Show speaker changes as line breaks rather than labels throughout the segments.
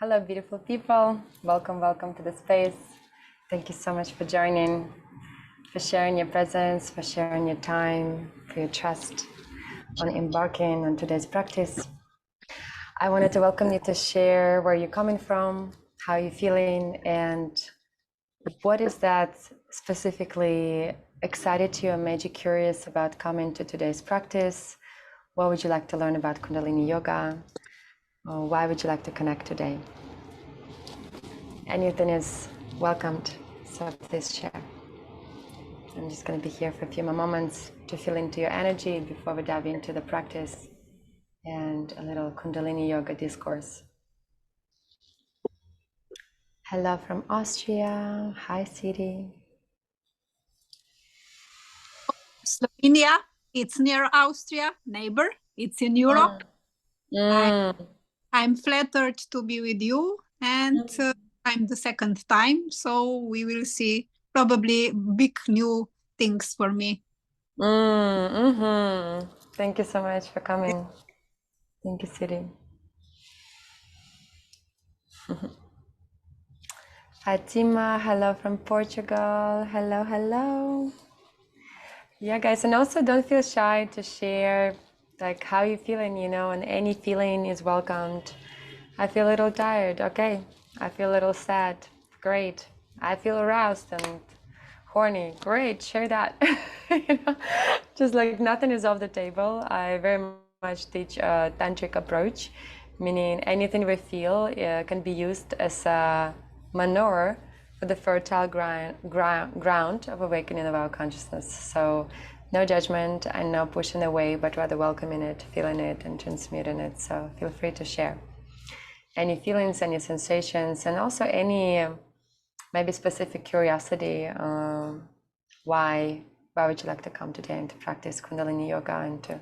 Hello, beautiful people. Welcome, welcome to the space. Thank you so much for joining, for sharing your presence, for sharing your time, for your trust on embarking on today's practice. I wanted to welcome you to share where you're coming from, how you're feeling, and what is that specifically excited you or made you curious about coming to today's practice. What would you like to learn about Kundalini Yoga? Or why would you like to connect today? Anything is welcomed, so please share. I'm just going to be here for a few more moments to feel into your energy before we dive into the practice and a little Kundalini Yoga discourse. Hello from Austria. Hi, Siri.
Slovenia, it's near Austria, neighbor. It's in Europe. I'm flattered to be with you, and I'm the second time, so we will see probably big new things for me.
Thank you so much for coming. Thank you, Siri. Fatima, hello from Portugal. Hello, hello. Yeah, guys, and also don't feel shy to share like how you're feeling, and any feeling is welcomed. I feel a little tired. Okay. I feel a little sad. Great. I feel aroused and horny. Great. Share that. Just like nothing is off the table. I very much teach a tantric approach, meaning anything we feel can be used as a manure for the fertile ground of awakening of our consciousness. So no judgment and no pushing away, but rather welcoming it, feeling it, and transmuting it. So feel free to share any feelings, any sensations, and also any maybe specific curiosity. Why would you like to come today and to practice Kundalini Yoga and to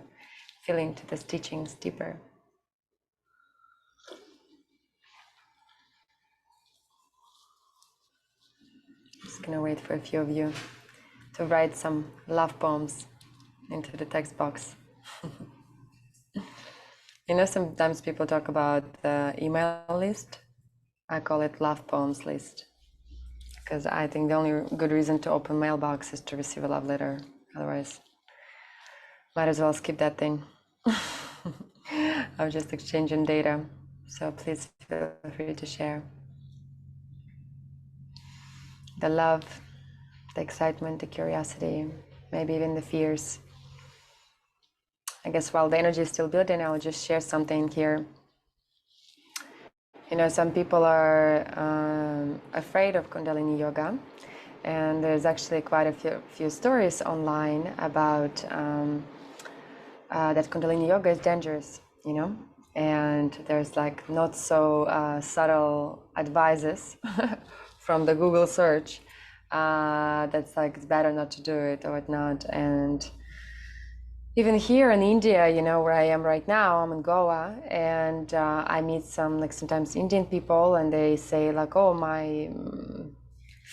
feel into these teachings deeper? Just gonna wait for a few of you to write some love poems into the text box. Sometimes people talk about the email list. I call it love poems list, because I think the only good reason to open mailbox is to receive a love letter. Otherwise, might as well skip that thing. I'm just exchanging data, so please feel free to share. The love, the excitement, the curiosity, maybe even the fears. I guess while the energy is still building, I'll just share something here. Some people are afraid of Kundalini Yoga, and there's actually quite a few stories online about that Kundalini Yoga is dangerous, and there's like not so subtle advices from the Google search that's like it's better not to do it or whatnot. And even here in India, where I am right now, I'm in Goa, and I meet some sometimes Indian people, and they say like, oh, my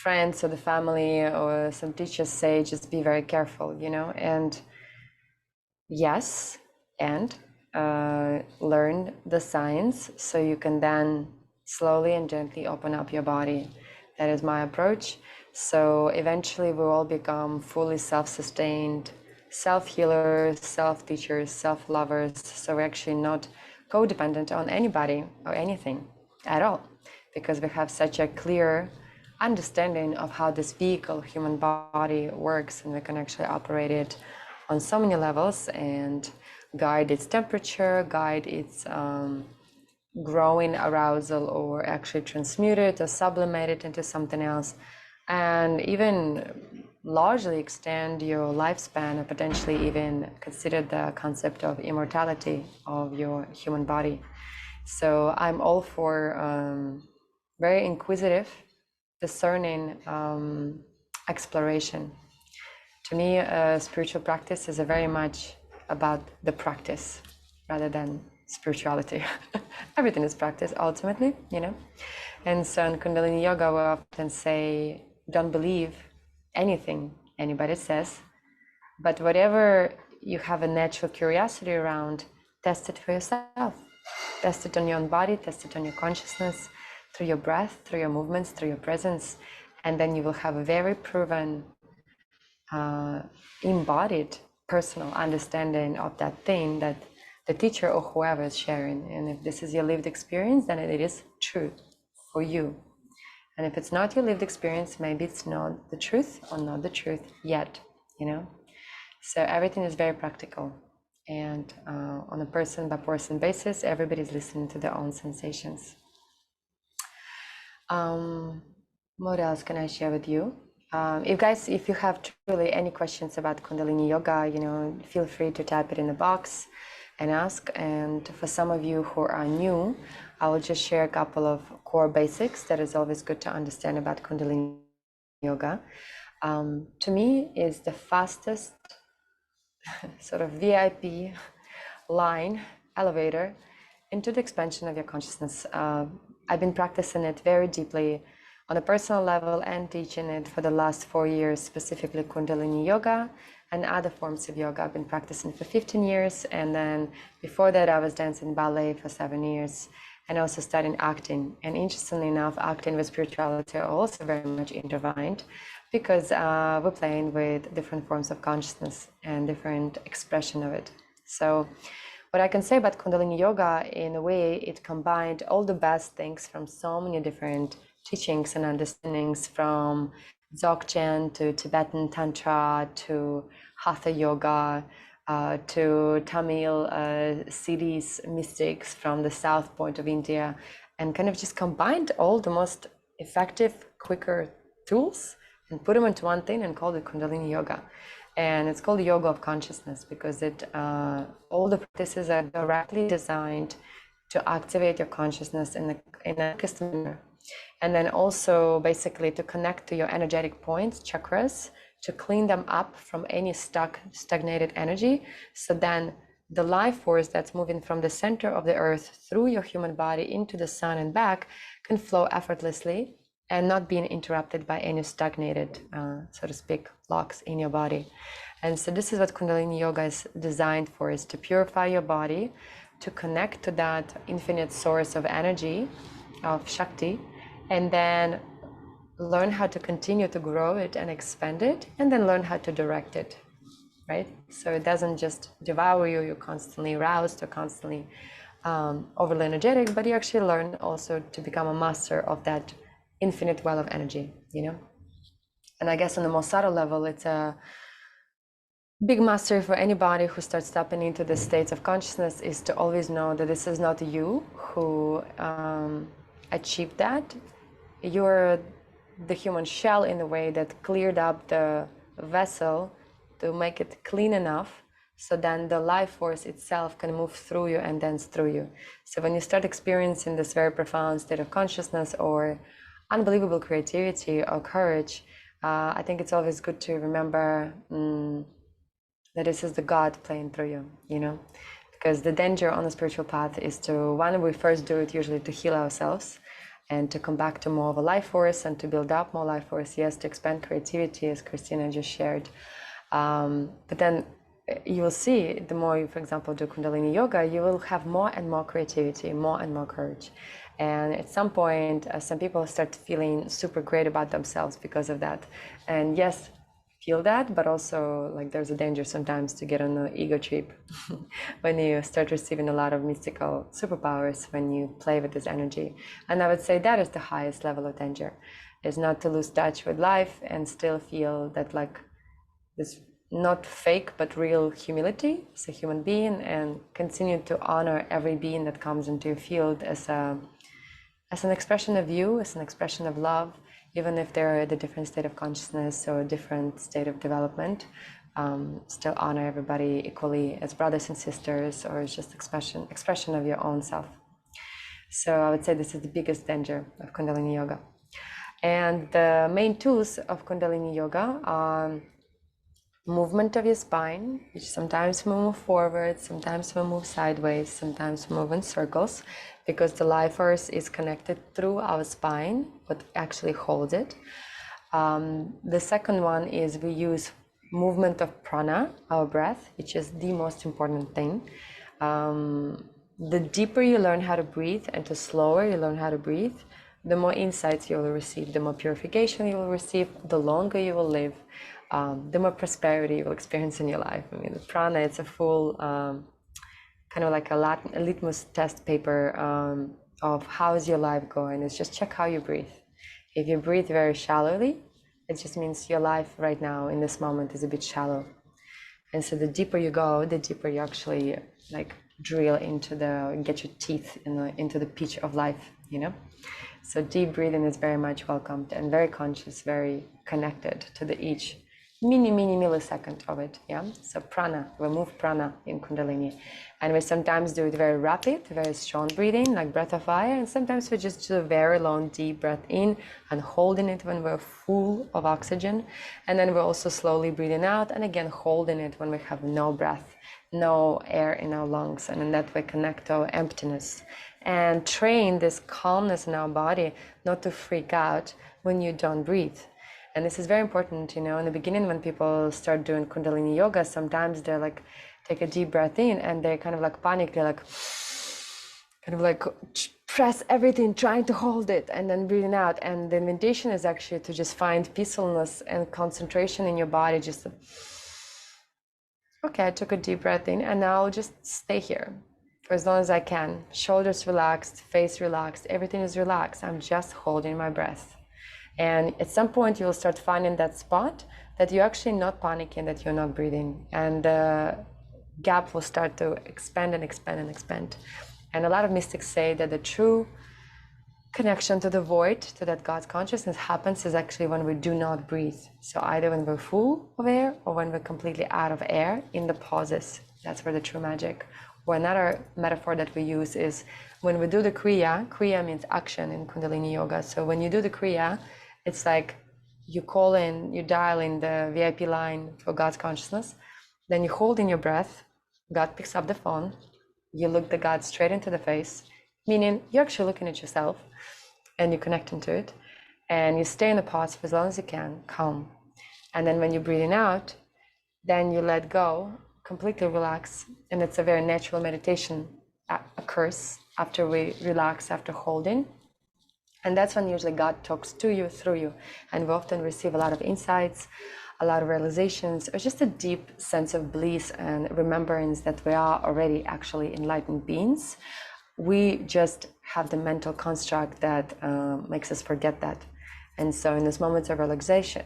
friends or the family or some teachers say just be very careful, and yes, and learn the science so you can then slowly and gently open up your body. That is my approach. So eventually we all become fully self-sustained, self-healers, self-teachers, self-lovers. So we're actually not codependent on anybody or anything at all, because we have such a clear understanding of how this vehicle, human body, works, and we can actually operate it on so many levels and guide its temperature, guide its growing arousal, or actually transmute it or sublimate it into something else, and even largely extend your lifespan, or potentially even consider the concept of immortality of your human body. So I'm all for very inquisitive, discerning exploration. To me, spiritual practice is very much about the practice rather than spirituality. Everything is practice ultimately, And so in Kundalini Yoga, we often say, don't believe anything anybody says, but whatever you have a natural curiosity around, test it for yourself. Test it on your own body, test it on your consciousness, through your breath, through your movements, through your presence, and then you will have a very proven, embodied personal understanding of that thing that the teacher or whoever is sharing. And if this is your lived experience, then it is true for you. And if it's not your lived experience, maybe it's not the truth or not the truth yet, you know? So everything is very practical. And on a person by person basis, everybody's listening to their own sensations. What else can I share with you? If you have truly any questions about Kundalini Yoga, you know, feel free to type it in the box and ask. And for some of you who are new, I will just share a couple of core basics that is always good to understand about Kundalini Yoga. To me, is the fastest sort of VIP line, elevator into the expansion of your consciousness. I've been practicing it very deeply on a personal level and teaching it for the last 4 years, specifically Kundalini Yoga and other forms of yoga. I've been practicing for 15 years, and then before that I was dancing ballet for 7 years and also studying acting. And interestingly enough, acting with spirituality are also very much intertwined, because we're playing with different forms of consciousness and different expression of it. So what I can say about Kundalini Yoga, in a way, it combined all the best things from so many different teachings and understandings, from Dzogchen to Tibetan Tantra to Hatha Yoga, to Tamil Siddhis mystics from the south point of India, and kind of just combined all the most effective, quicker tools and put them into one thing and called it Kundalini Yoga. And it's called Yoga of Consciousness because all the practices are directly designed to activate your consciousness in a custom manner. And then also basically to connect to your energetic points, chakras, to clean them up from any stagnated energy. So then the life force that's moving from the center of the earth through your human body into the sun and back can flow effortlessly and not being interrupted by any stagnated, so to speak, blocks in your body. And so this is what Kundalini Yoga is designed for, is to purify your body, to connect to that infinite source of energy, of Shakti, and then learn how to continue to grow it and expand it, and then learn how to direct it, right? So it doesn't just devour you, you're constantly aroused or constantly overly energetic, but you actually learn also to become a master of that infinite well of energy, you know? And I guess on the more subtle level, it's a big mastery for anybody who starts tapping into the states of consciousness, is to always know that this is not you who achieved that. You're the human shell in a way that cleared up the vessel to make it clean enough so then the life force itself can move through you and dance through you. So when you start experiencing this very profound state of consciousness or unbelievable creativity or courage, I think it's always good to remember that this is the God playing through you, you know? Because the danger on the spiritual path is to, one, we first do it usually to heal ourselves and to come back to more of a life force and to build up more life force, yes, to expand creativity, as Christina just shared. But then you will see, the more you, for example, do Kundalini Yoga, you will have more and more creativity, more and more courage. And at some point, some people start feeling super great about themselves because of that. And yes, feel that, but also like there's a danger sometimes to get on the ego trip when you start receiving a lot of mystical superpowers, when you play with this energy. And I would say that is the highest level of danger, is not to lose touch with life and still feel that like this not fake but real humility as a human being, and continue to honor every being that comes into your field as an expression of you, as an expression of love, even if they're at a different state of consciousness or a different state of development. Still honor everybody equally as brothers and sisters, or as just expression of your own self. So I would say this is the biggest danger of Kundalini Yoga. And the main tools of Kundalini Yoga are movement of your spine, which sometimes we move forward, sometimes we move sideways, sometimes we move in circles, because the life force is connected through our spine, what actually holds it. The second one is we use movement of prana, our breath, which is the most important thing. The deeper you learn how to breathe and the slower you learn how to breathe, the more insights you will receive, the more purification you will receive, the longer you will live, the more prosperity you will experience in your life. I mean, the prana, it's a full kind of like a litmus test paper of how is your life going. It's just check how you breathe. If you breathe very shallowly, it just means your life right now in this moment is a bit shallow. And so the deeper you go, the deeper you actually like drill into get your teeth into the pitch of life, you know? So deep breathing is very much welcomed and very conscious, very connected to the each mini millisecond of it. Yeah. So prana, we move prana in Kundalini, and we sometimes do it very rapid, very strong breathing, like breath of fire, and sometimes we just do a very long deep breath in and holding it when we're full of oxygen, and then we're also slowly breathing out and again holding it when we have no breath, no air in our lungs, and in that way connect to our emptiness and train this calmness in our body not to freak out when you don't breathe. And this is very important, you know, in the beginning when people start doing Kundalini Yoga, sometimes they're like, take a deep breath in and they kind of like panic, they're like, kind of like press everything, trying to hold it and then breathing out. And the invitation is actually to just find peacefulness and concentration in your body, just to, okay, I took a deep breath in and now I'll just stay here for as long as I can. Shoulders relaxed, face relaxed, everything is relaxed. I'm just holding my breath. And at some point you will start finding that spot that you're actually not panicking, that you're not breathing. And the gap will start to expand and expand and expand. And a lot of mystics say that the true connection to the void, to that God consciousness happens is actually when we do not breathe. So either when we're full of air or when we're completely out of air in the pauses. That's where the true magic. Or another metaphor that we use is when we do the kriya. Kriya means action in Kundalini Yoga. So when you do the kriya, it's like you call in, you dial in the VIP line for God's consciousness, then you hold in your breath, God picks up the phone, you look the God straight into the face, meaning you're actually looking at yourself and you connect into it, and you stay in the pause for as long as you can, calm. And then when you're breathing out, then you let go, completely relax, and it's a very natural meditation occurs after we relax, after holding. And that's when usually God talks to you, through you. And we often receive a lot of insights, a lot of realizations, or just a deep sense of bliss and remembrance that we are already actually enlightened beings. We just have the mental construct that makes us forget that. And so in those moments of relaxation,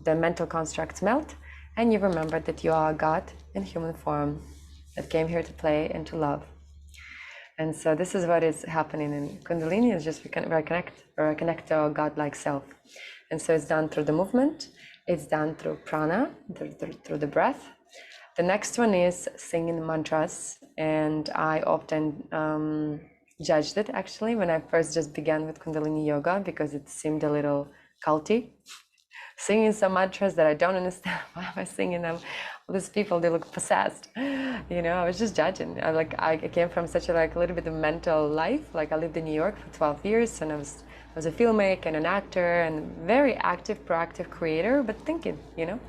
the mental constructs melt, and you remember that you are God in human form that came here to play and to love. And so this is what is happening in Kundalini, is just we reconnect to our God-like self. And so it's done through the movement, it's done through prana, through the breath. The next one is singing mantras, and I often judged it actually when I first just began with Kundalini Yoga because it seemed a little culty. Singing some mantras that I don't understand. Why am I singing them? All these people, they look possessed. You know, I was just judging. I came from such a little bit of mental life. Like I lived in New York for 12 years, and I was a filmmaker and an actor and very active, proactive creator, but thinking, you know.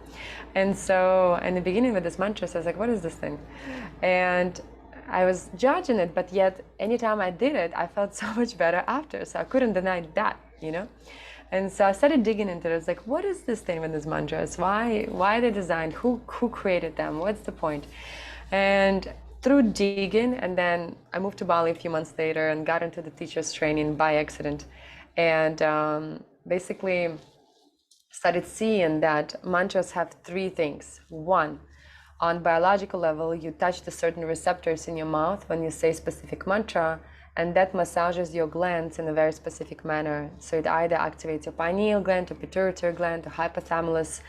And so in the beginning with this mantras, I was like, what is this thing? And I was judging it, but yet anytime I did it, I felt so much better after. So I couldn't deny that, you know. And so I started digging into it. I was like, what is this thing with these mantras? Why are they designed? Who created them? What's the point? And through digging, and then I moved to Bali a few months later and got into the teacher's training by accident. And basically started seeing that mantras have three things. One, on biological level, you touch the certain receptors in your mouth when you say specific mantra, and that massages your glands in a very specific manner. So it either activates your pineal gland, or pituitary gland, or hypothalamus.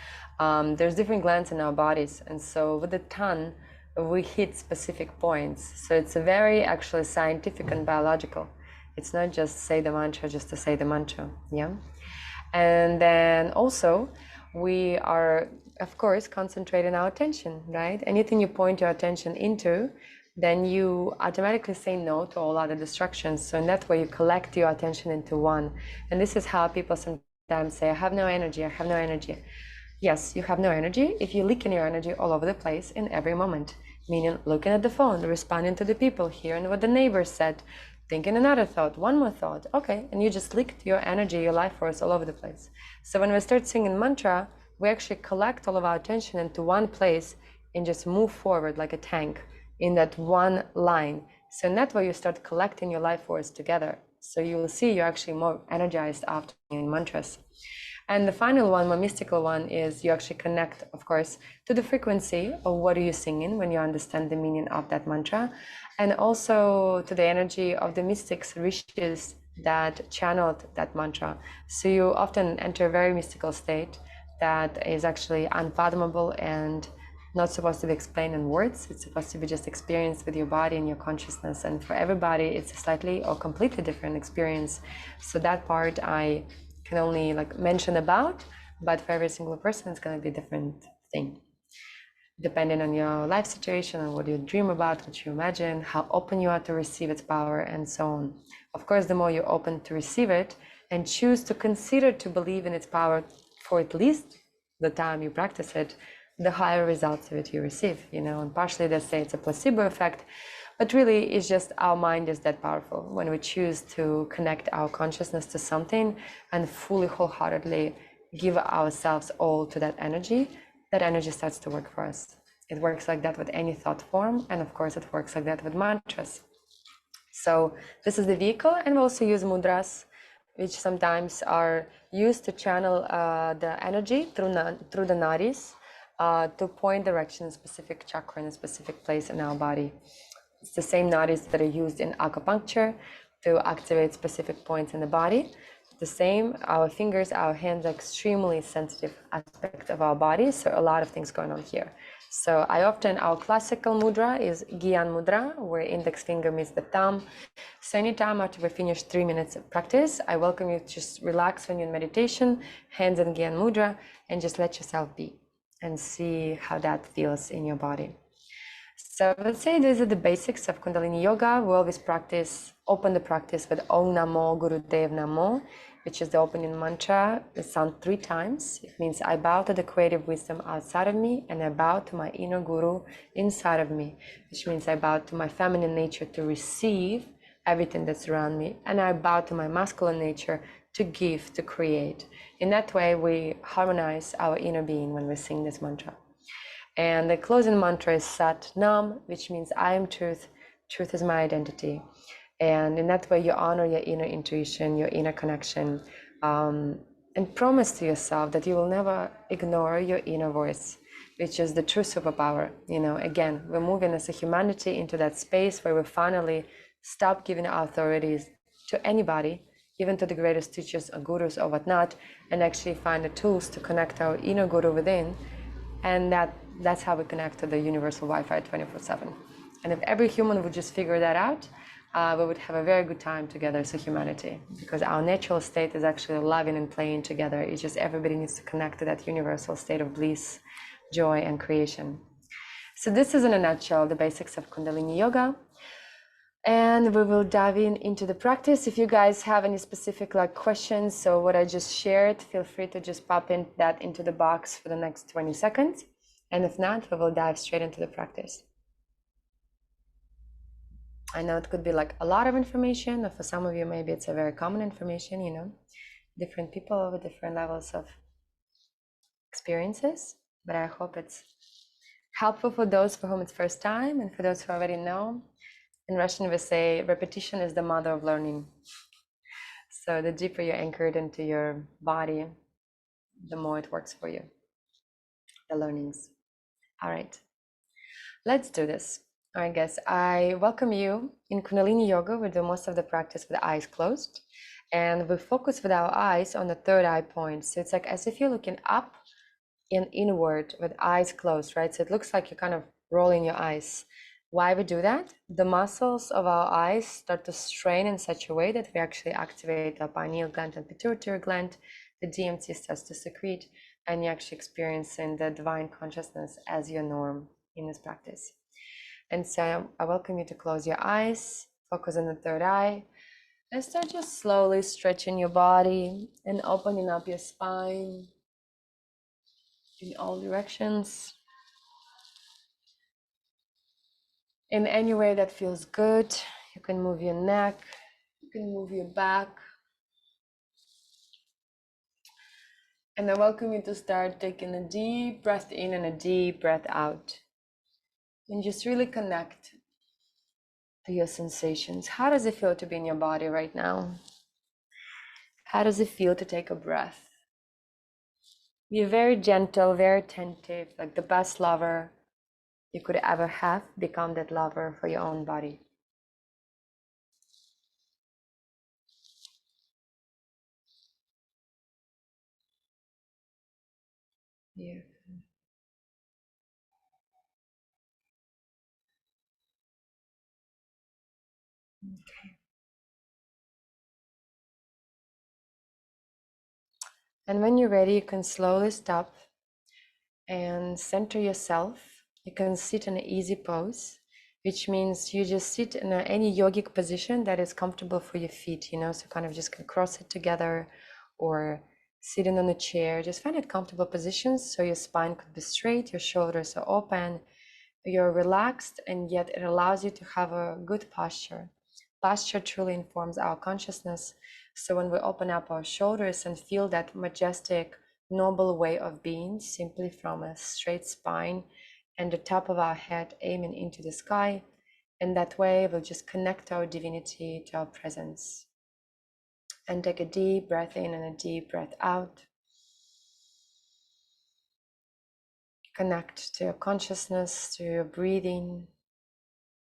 There's different glands in our bodies, and so with the tongue, we hit specific points. So it's a very actually scientific and biological. It's not just say the mantra just to say the mantra, yeah? And then also, we are, of course, concentrating our attention, right? Anything you point your attention into, then you automatically say no to all other distractions. So in that way, you collect your attention into one. And this is how people sometimes say, I have no energy, I have no energy. Yes, you have no energy if you leak in your energy all over the place in every moment. Meaning looking at the phone, responding to the people, hearing what the neighbors said, thinking another thought, one more thought, okay, and you just leaked your energy, your life force all over the place. So when we start singing mantra, we actually collect all of our attention into one place and just move forward like a tank in that one line. So in that way, you start collecting your life force together. So you will see you're actually more energized after singing mantras. And the final one, more mystical one, is you actually connect, of course, to the frequency of what are you singing when you understand the meaning of that mantra, and also to the energy of the mystics, rishis that channeled that mantra. So you often enter a very mystical state that is actually unfathomable and not supposed to be explained in words. It's supposed to be just experienced with your body and your consciousness. And for everybody, it's a slightly or completely different experience. So that part I can only like mention about, but for every single person, it's going to be a different thing, depending on your life situation and what you dream about, what you imagine, how open you are to receive its power, and so on. Of course, the more you're open to receive it and choose to consider to believe in its power for at least the time you practice it, the higher results of it you receive, you know. And partially they say it's a placebo effect, but really it's just our mind is that powerful. When we choose to connect our consciousness to something and fully, wholeheartedly give ourselves all to that energy starts to work for us. It works like that with any thought form, and of course it works like that with mantras. So this is the vehicle, and we also use mudras, which sometimes are used to channel the energy through the nadis to point direction in a specific chakra in a specific place in our body. It's the same nadis that are used in acupuncture to activate specific points in the body. The same, our fingers, our hands are extremely sensitive aspect of our body, so a lot of things going on here. So our classical mudra is Gyan mudra, where index finger meets the thumb. So anytime after we finish 3 minutes of practice, I welcome you to just relax when you're in meditation, hands in Gyan mudra, and just let yourself be and see how that feels in your body. So let's say these are the basics of Kundalini Yoga. We always open the practice with Om Namo Gurudev Namo, which is the opening mantra. It sounds 3 times. It means I bow to the creative wisdom outside of me, and I bow to my inner guru inside of me, which means I bow to my feminine nature to receive everything that's around me, and I bow to my masculine nature to give, to create. In that way, we harmonize our inner being when we sing this mantra. And the closing mantra is Sat Nam, which means I am truth. Truth is my identity. And in that way, you honor your inner intuition, your inner connection, and promise to yourself that you will never ignore your inner voice, which is the true superpower. You know, again, we're moving as a humanity into that space where we finally stop giving our authorities to anybody, even to the greatest teachers or gurus or whatnot, and actually find the tools to connect our inner guru within. And that's how we connect to the universal Wi-Fi 24/7. And if every human would just figure that out, we would have a very good time together as a humanity, because our natural state is actually loving and playing together. It's just everybody needs to connect to that universal state of bliss, joy, and creation. So this is in a nutshell the basics of Kundalini Yoga. And we will dive into the practice. If you guys have any specific questions, so what I just shared, feel free to just pop in that into the box for the next 20 seconds. And if not, we will dive straight into the practice. I know it could be a lot of information, or for some of you, maybe it's a very common information, you know, different people with different levels of experiences, but I hope it's helpful for those for whom it's first time, and for those who already know. In Russian, we say repetition is the mother of learning. So the deeper you're anchored into your body, the more it works for you, the learnings. All right, let's do this. All right, guys, I welcome you. In Kundalini Yoga, we do most of the practice with the eyes closed, and we focus with our eyes on the third eye point. So it's like as if you're looking up and inward with eyes closed, right? So it looks like you're kind of rolling your eyes. Why we do that? The muscles of our eyes start to strain in such a way that we actually activate our pineal gland and pituitary gland. The DMT starts to secrete, and you're actually experiencing the divine consciousness as your norm in this practice. And so I welcome you to close your eyes, focus on the third eye, and start just slowly stretching your body and opening up your spine in all directions. In any way that feels good. You can move your neck, You can move your back. And I welcome you to start taking a deep breath in and a deep breath out. And just really connect to your sensations. How does it feel to be in your body right now? How does it feel to take a breath? Be very gentle, very attentive, like the best lover you could ever have. Become that lover for your own body. Yeah. Okay. And when you're ready, you can slowly stop and center yourself. You can sit in an easy pose, which means you just sit in any yogic position that is comfortable for your feet, so kind of just can cross it together or sitting on a chair. Just find it comfortable positions so your spine could be straight, your shoulders are open, you're relaxed, and yet it allows you to have a good posture. Posture truly informs our consciousness. So when we open up our shoulders and feel that majestic, noble way of being, simply from a straight spine and the top of our head aiming into the sky, in that way we'll just connect our divinity to our presence. And take a deep breath in and a deep breath out. Connect to your consciousness, to your breathing,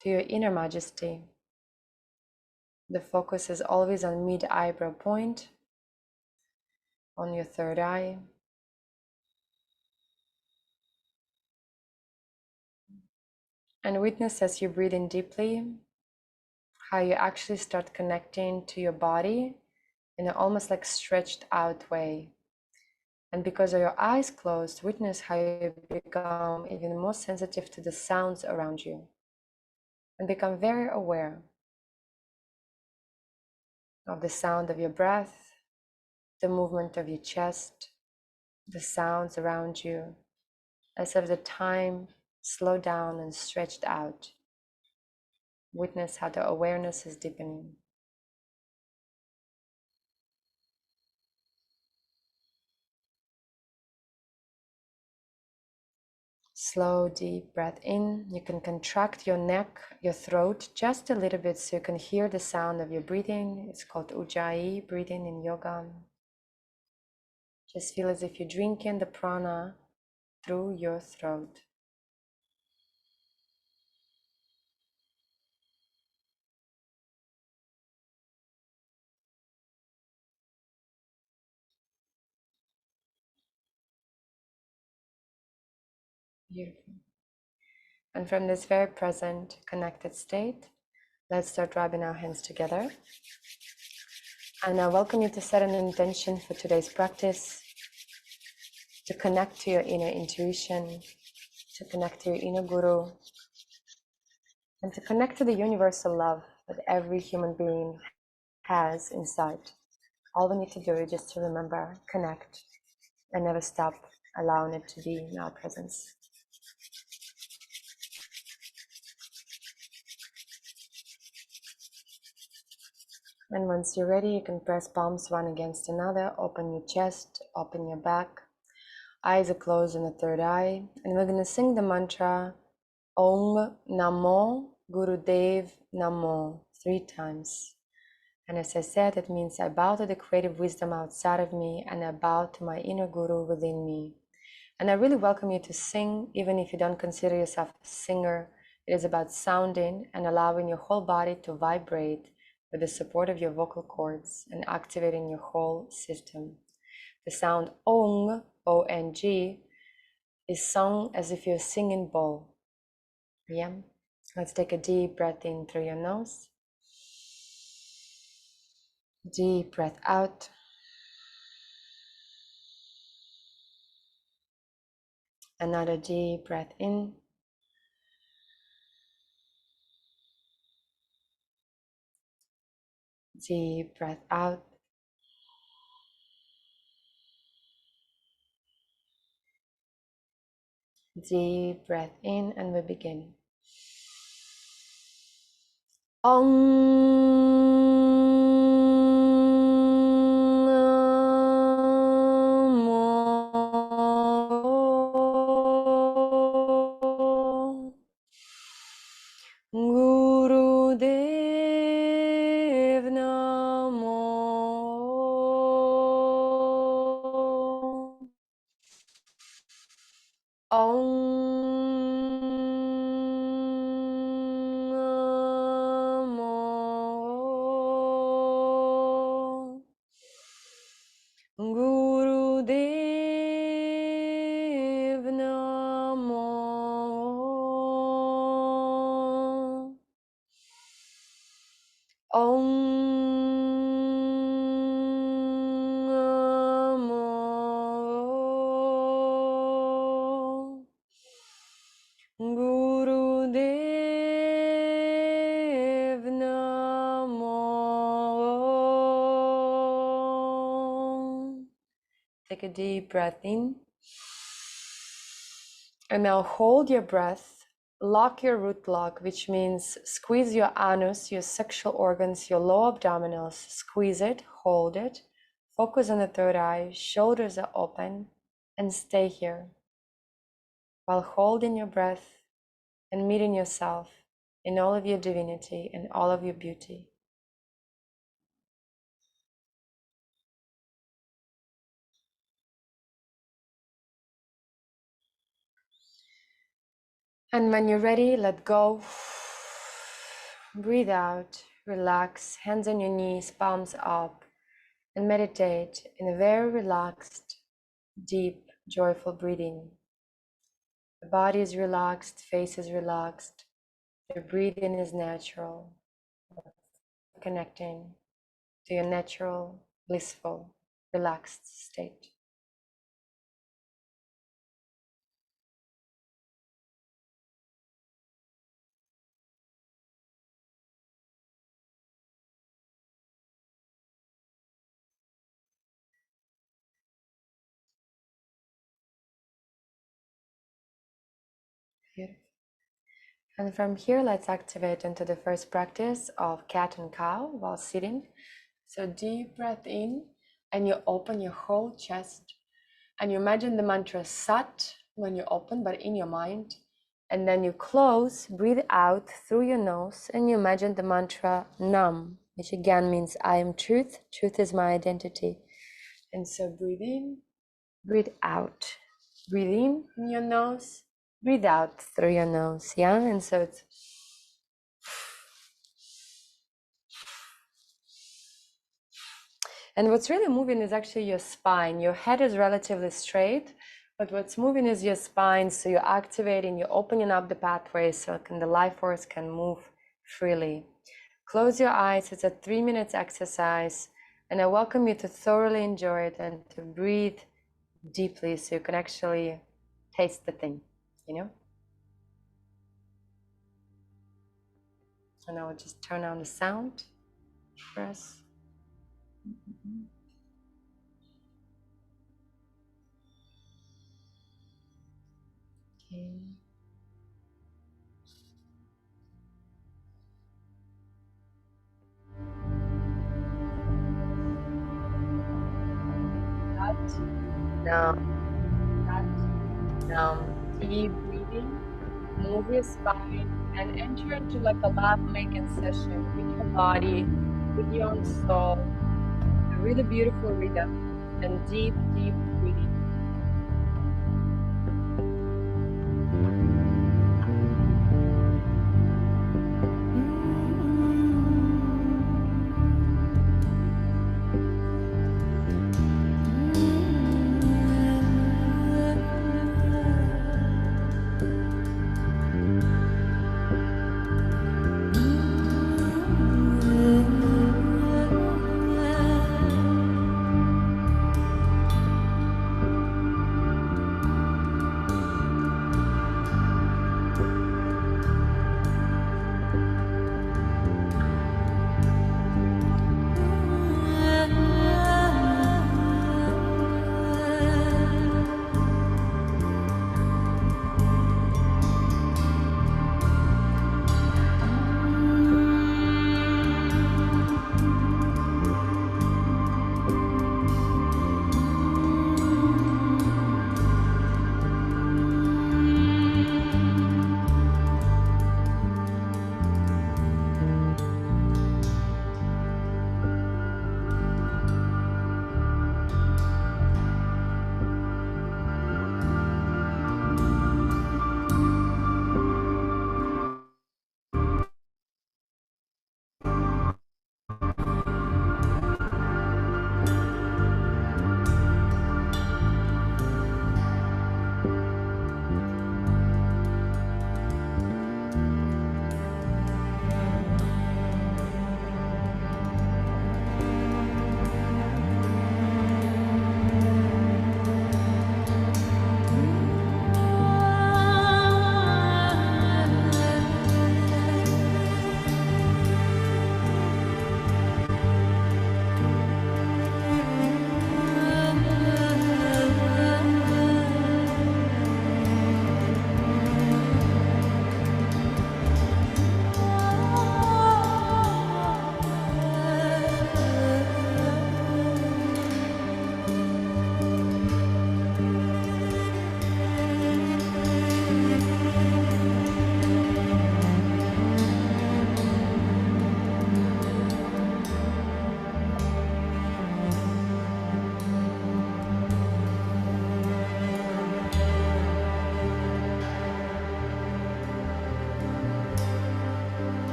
to your inner majesty. The focus is always on mid-eyebrow point, on your third eye. And witness as you breathe in deeply, how you actually start connecting to your body in an almost like stretched out way. And because of your eyes closed, witness how you become even more sensitive to the sounds around you. And become very aware of the sound of your breath, the movement of your chest, the sounds around you, as if the time slowed down and stretched out. Witness how the awareness is deepening. Slow, deep breath in. You can contract your neck, your throat just a little bit so you can hear the sound of your breathing. It's called Ujjayi breathing in yoga. Just feel as if you're drinking the prana through your throat. Beautiful. And from this very present, connected state, let's start rubbing our hands together. And I welcome you to set an intention for today's practice, to connect to your inner intuition, to connect to your inner guru, and to connect to the universal love that every human being has inside. All we need to do is just to remember, connect, and never stop allowing it to be in our presence. And once you're ready, you can press palms one against another, open your chest, open your back. Eyes are closed in the third eye. And we're going to sing the mantra Om Namo Gurudev Namo 3 times. And as I said, it means I bow to the creative wisdom outside of me and I bow to my inner guru within me. And I really welcome you to sing, even if you don't consider yourself a singer. It is about sounding and allowing your whole body to vibrate with the support of your vocal cords and activating your whole system. The sound Ong, O-N-G, is sung as if you're singing bowl. Yeah? Let's take a deep breath in through your nose. Deep breath out. Another deep breath in. Deep breath out. Deep breath in, and we begin. Om Namo Gurudev Namo Om Namo Gurudev Namo. Take a deep breath in. And now hold your breath. Lock your root lock, which means squeeze your anus, your sexual organs, your low abdominals. Squeeze it, hold it. Focus on the third eye. Shoulders are open. And stay here while holding your breath and meeting yourself in all of your divinity and all of your beauty. And when you're ready, let go. Breathe out, relax, hands on your knees, palms up, and meditate in a very relaxed, deep, joyful breathing. The body is relaxed, face is relaxed, the breathing is natural, connecting to your natural, blissful, relaxed state. Beautiful. And from here, let's activate into the first practice of cat and cow while sitting. So deep breath in, and you open your whole chest, and you imagine the mantra Sat when you open, but in your mind. And then you close, breathe out through your nose, and you imagine the mantra Nam, which again means I am truth. Truth is my identity. And so breathe in, breathe out. Breathe in your nose, breathe out through your nose. Yeah, and so it's and what's really moving is actually your spine. Your head is relatively straight, but what's moving is your spine. So you're activating, you're opening up the pathways so the life force can move freely. Close your eyes. It's a 3 minutes exercise. And I welcome you to thoroughly enjoy it and to breathe deeply so you can actually taste the thing, you know? And I will just turn on the sound for us. Okay. Now, deep breathing, move your spine, and enter into like a love-making session with your body, with your own soul. A really beautiful rhythm and deep, deep breathing.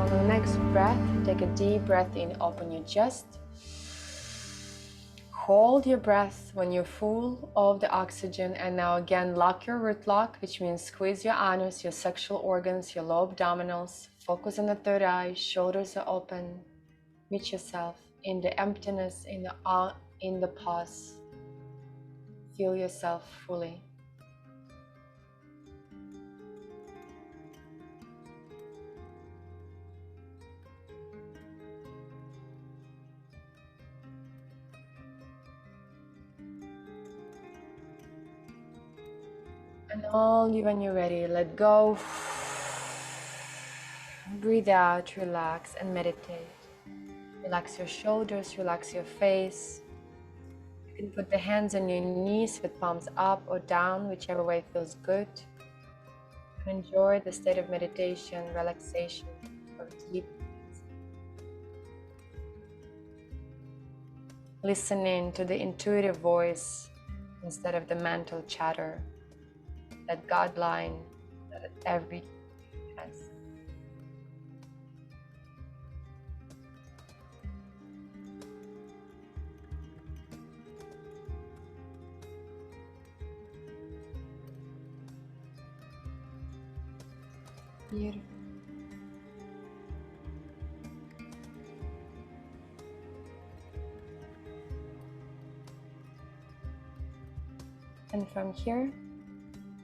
On the next breath, take a deep breath in, open your chest. Hold your breath when you're full of the oxygen, and now again lock your root lock, which means squeeze your anus, your sexual organs, your low abdominals. Focus on the third eye, shoulders are open. Meet yourself in the emptiness, in the pause. Feel yourself fully. And only when you're ready, let go. Breathe out, relax, and meditate. Relax your shoulders, relax your face. You can put the hands on your knees with palms up or down, whichever way feels good. And enjoy the state of meditation, relaxation, or deep. Listening to the intuitive voice instead of the mental chatter, that God line that every has. Beautiful. And from here,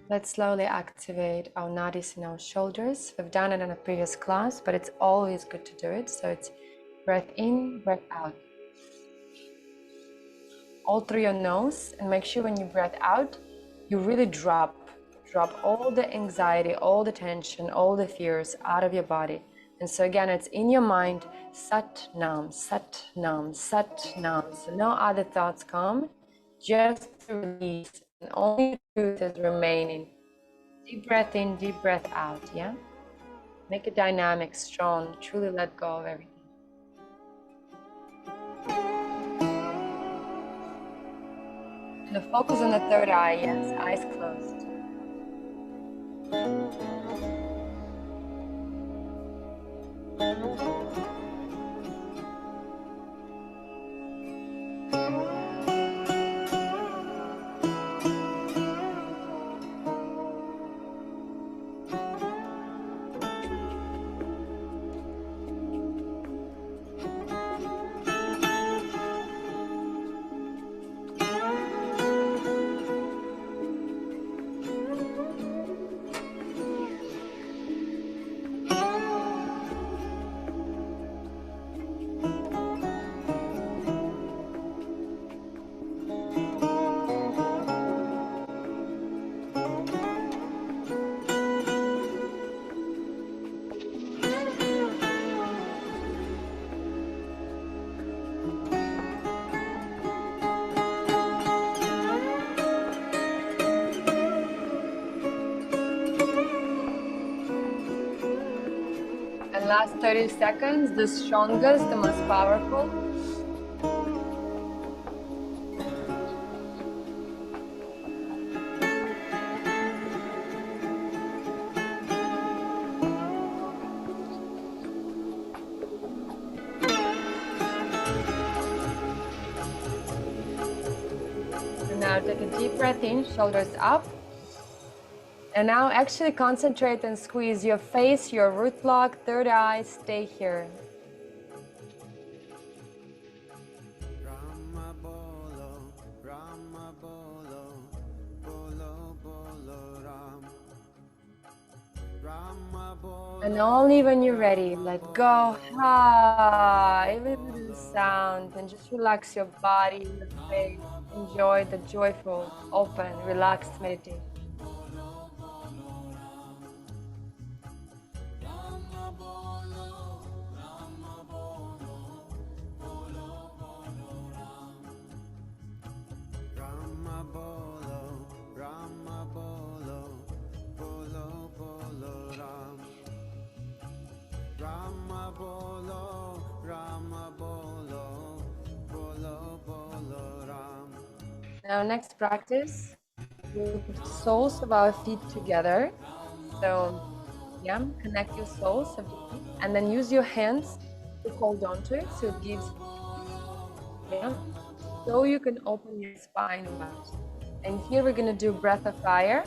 let's slowly activate our nadis in our shoulders. We've done it in a previous class, but it's always good to do it. So it's breath in, breath out. All through your nose, and make sure when you breath out, you really drop all the anxiety, all the tension, all the fears out of your body. And so again, it's in your mind, sat nam, sat nam, sat nam. So no other thoughts come, just release. And only truth is remaining. Deep breath in, deep breath out, yeah? Make it dynamic, strong, truly let go of everything. And the focus on the third eye, yes, eyes closed. Last 30 seconds, the strongest, the most powerful. And now take a deep breath in, shoulders up. And now actually concentrate and squeeze your face, your root lock, third eye, stay here. And only when you're ready, let go. Even with the sound, and just relax your body, your face. Enjoy the joyful, open, relaxed meditation. Now next practice, we'll put the soles of our feet together. So yeah, connect your soles of the feet. And then use your hands to hold on to it, so it gives, yeah, so you can open your spine wide. And here we're going to do breath of fire,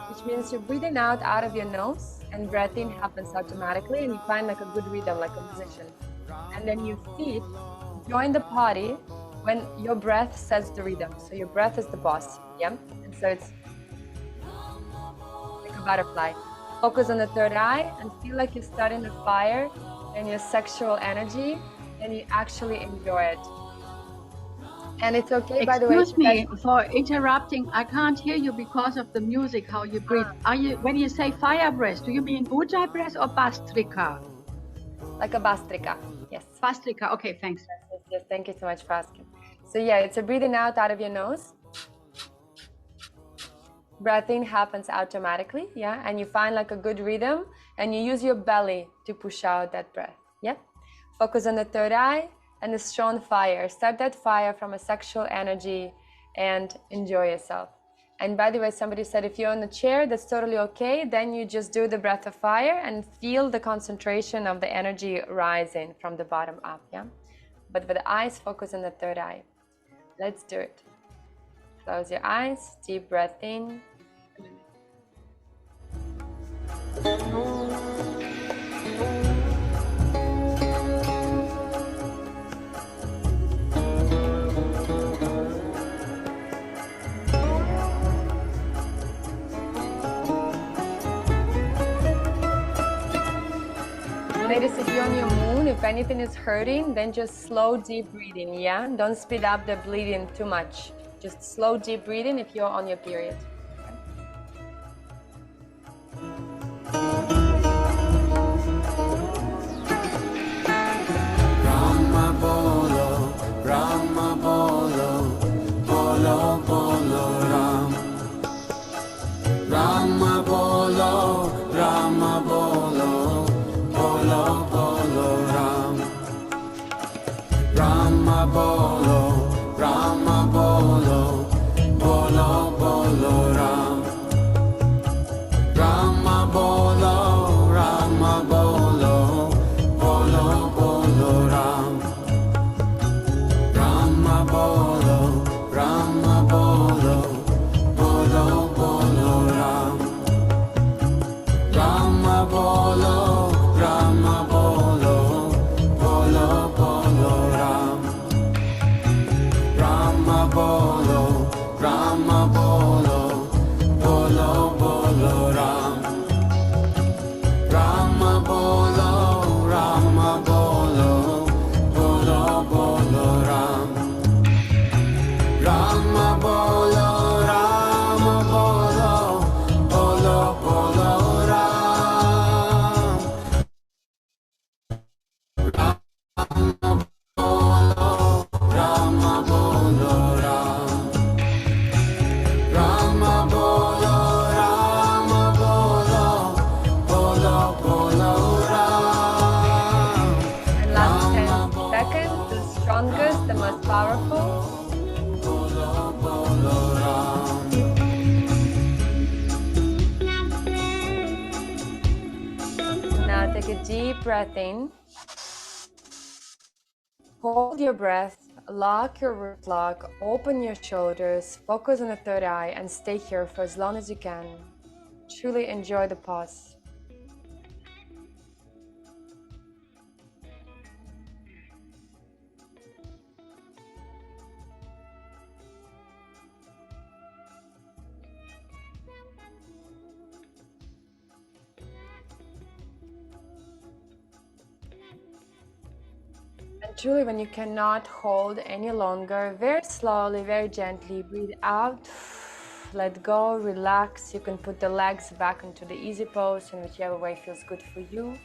which means you're breathing out of your nose, and breathing happens automatically, and you find like a good rhythm, like a musician. And then your feet join the party when your breath sets the rhythm. So your breath is the boss, yeah? And so it's like a butterfly. Focus on the third eye and feel like you're starting a fire in your sexual energy, and you actually enjoy it. And it's okay, by the way.
Excuse me for interrupting. I can't hear you because of the music, how you breathe. Are you, when you say fire breath, do you mean Ujjayi breath or Bastrika?
Like a bastrika, yes.
Bastrika, okay, thanks.
Yes, thank you so much for asking. So yeah, it's a breathing out of your nose. Breathing happens automatically, yeah, and you find like a good rhythm, and you use your belly to push out that breath, yeah. Focus on the third eye and the strong fire. Start that fire from a sexual energy and enjoy yourself. And by the way, somebody said if you're on the chair, that's totally okay. Then you just do the breath of fire and feel the concentration of the energy rising from the bottom up, yeah. But with the eyes, focus on the third eye. Let's do it. Close your eyes, deep breath in. Ladies, if you're on your moon, if anything is hurting, then just slow, deep breathing, yeah? Don't speed up the bleeding too much. Just slow, deep breathing if you're on your period.
Rama Bolo, Rama Bolo, Bolo Bolo Ram. Rama Bolo, Rama Bolo, Bolo Bolo Ram. Rama Bolo, Rama Bolo, Bolo Bolo Ram. Rama Bolo, Rama Bolo, Bolo Bolo Ram. Rama Bolo, Rama Bolo, Bolo Bolo Ram. Rama Bolo, Rama Bolo, Bolo Bolo Ram. Rama Bolo, Rama Bolo, Bolo Bolo Ram. Rama Bolo, Rama Bolo, Bolo Bolo Ram. Rama Bolo, Rama Bolo, Bolo Bolo Ram. Rama Bolo, Rama Bolo Ram. Rama Bolo, Rama Bolo, Bolo Bolo Ram.
And last 10 seconds, the strongest, the most powerful.
Bolo Bolo Ram.
Now take a deep breath in. Hold your breath, lock your root lock, open your shoulders, focus on the third eye, and stay here for as long as you can. Truly enjoy the pause. And truly, when you cannot hold any longer, very slowly, very gently, breathe out, let go, relax. You can put the legs back into the easy pose in whichever way feels good for you.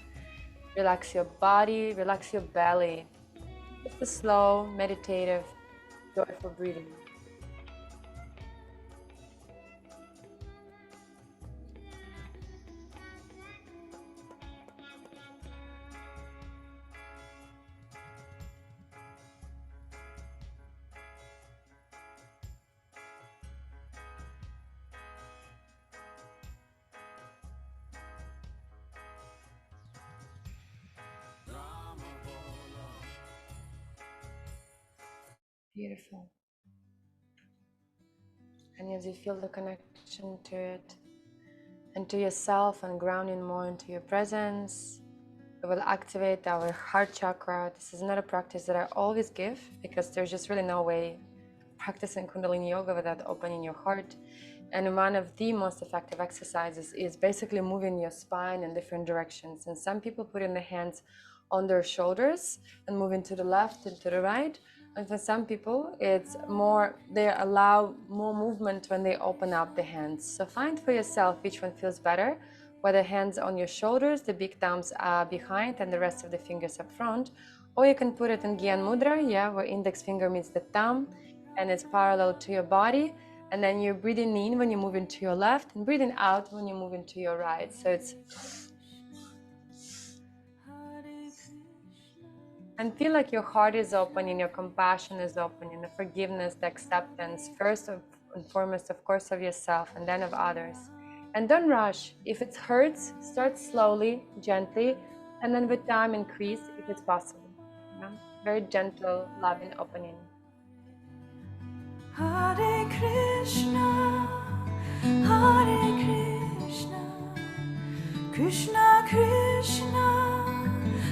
Relax your body, relax your belly. Just a slow, meditative, joyful breathing. Beautiful. And as you feel the connection to it and to yourself and grounding more into your presence, we will activate our heart chakra. This is not a practice that I always give because there's just really no way practicing Kundalini Yoga without opening your heart. And one of the most effective exercises is basically moving your spine in different directions. And some people put in the hands on their shoulders and moving to the left and to the right. And for some people, it's more, they allow more movement when they open up the hands. So find for yourself which one feels better, whether hands on your shoulders, the big thumbs are behind and the rest of the fingers up front. Or you can put it in Gyan Mudra, where index finger meets the thumb and it's parallel to your body. And then you're breathing in when you move into your left and breathing out when you move into your right. So it's, and feel like your heart is open and your compassion is open and the forgiveness, the acceptance, first and foremost, of course, of yourself and then of others. And don't rush. If it hurts, start slowly, gently, and then with time increase if it's possible. Yeah? Very gentle, loving opening.
Hare Krishna, Hare Krishna, Krishna Krishna,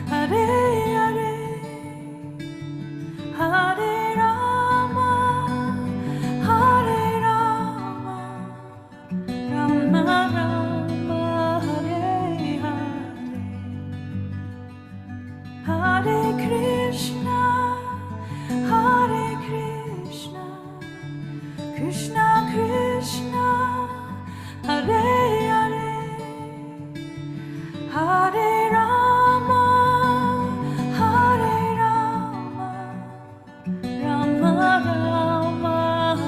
Hare Hare, Hare Rama, Hare Rama, Rama Rama, Hare Hare, Hare Krishna, Hare Krishna, Krishna Krishna, Hare Hare, Hare Rama, Hare Rama, Rama Rama,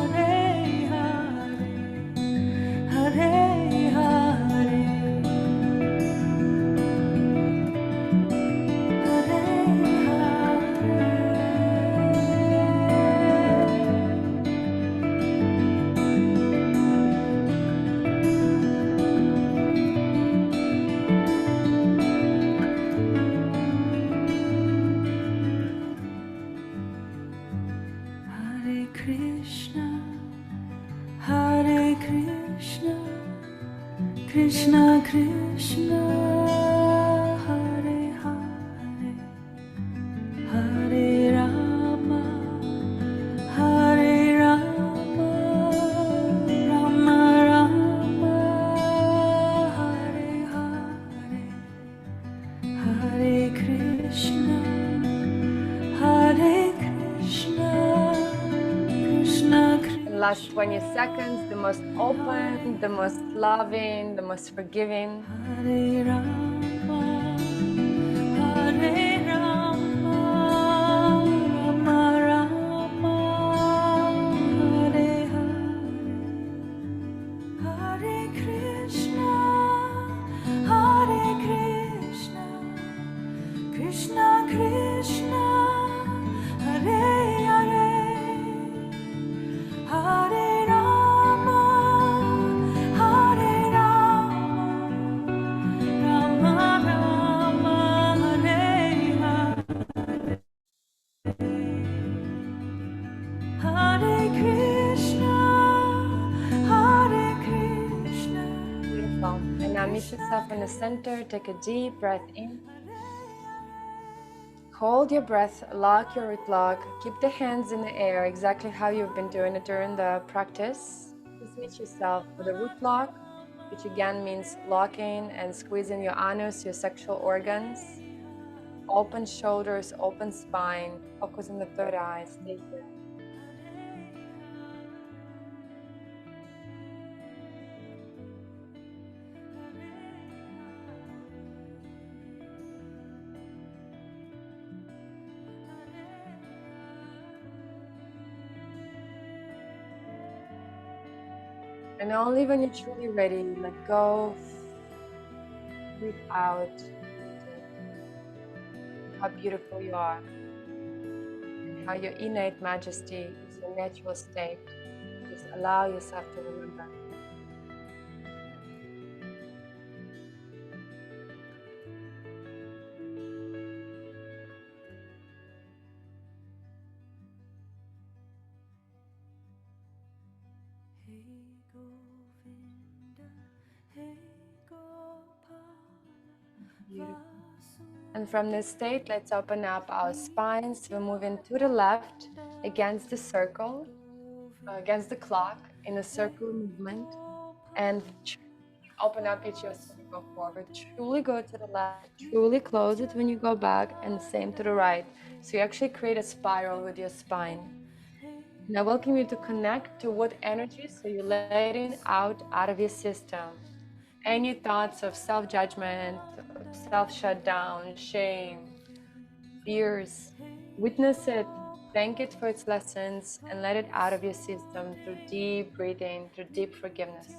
Hare Hare, Hare Hare, Hare Krishna, Hare Krishna, Krishna Krishna, Hare Hare, Hare Rama, Hare Rama, Rama Rama, Hare Hare, Hare Krishna, Hare Krishna, Krishna Krishna.
And last 20 seconds, the most open, the most loving, the most forgiving.
Hare Rama, Hare Rama, Rama Rama, Hare Hare, Hare Krishna, Hare Krishna, Krishna Krishna, Hare Hare, Hare Rama, Hare Rama, Rama Rama, Hare Hare, Hare Krishna, Hare Krishna.
Beautiful. And now meet yourself in the center. Take a deep breath in. Hold your breath, lock your root lock, keep the hands in the air exactly how you've been doing it during the practice. Just meet yourself with a root lock, which again means locking and squeezing your anus, your sexual organs. Open shoulders, open spine, focus on the third eye, stay here. And only when you're truly ready, let go, breathe out, how beautiful you are, and how your innate majesty is your natural state. Just allow yourself to remember. And from this state, let's open up our spines. We're moving to the left against the circle, against the clock in a circle movement. And open up each yourself and go forward. Truly go to the left, truly close it when you go back, and same to the right. So you actually create a spiral with your spine. Now I welcome you to connect to what energy, so you're letting out of your system. Any thoughts of self-judgment, self-shutdown, shame, fears. Witness it, thank it for its lessons, and let it out of your system through deep breathing, through deep forgiveness.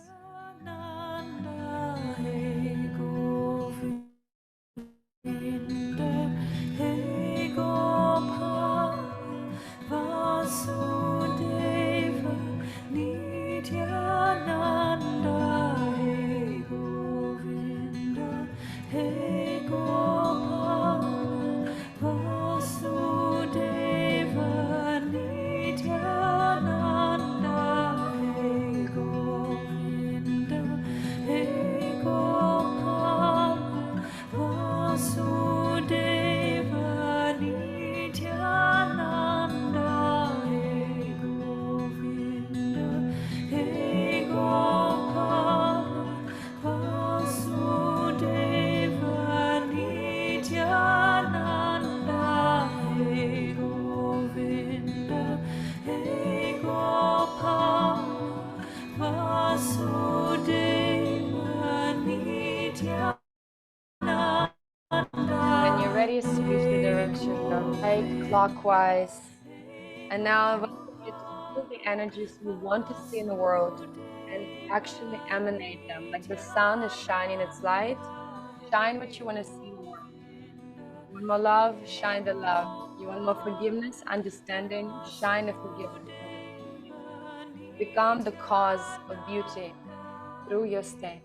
When you're ready, switch the direction, go right, clockwise. And now I want you to feel the energies you want to see in the world and actually emanate them. Like the sun is shining its light, shine what you want to see in the world. You want more love, shine the love. You want more forgiveness, understanding, shine the forgiveness. Become the cause of beauty through your state.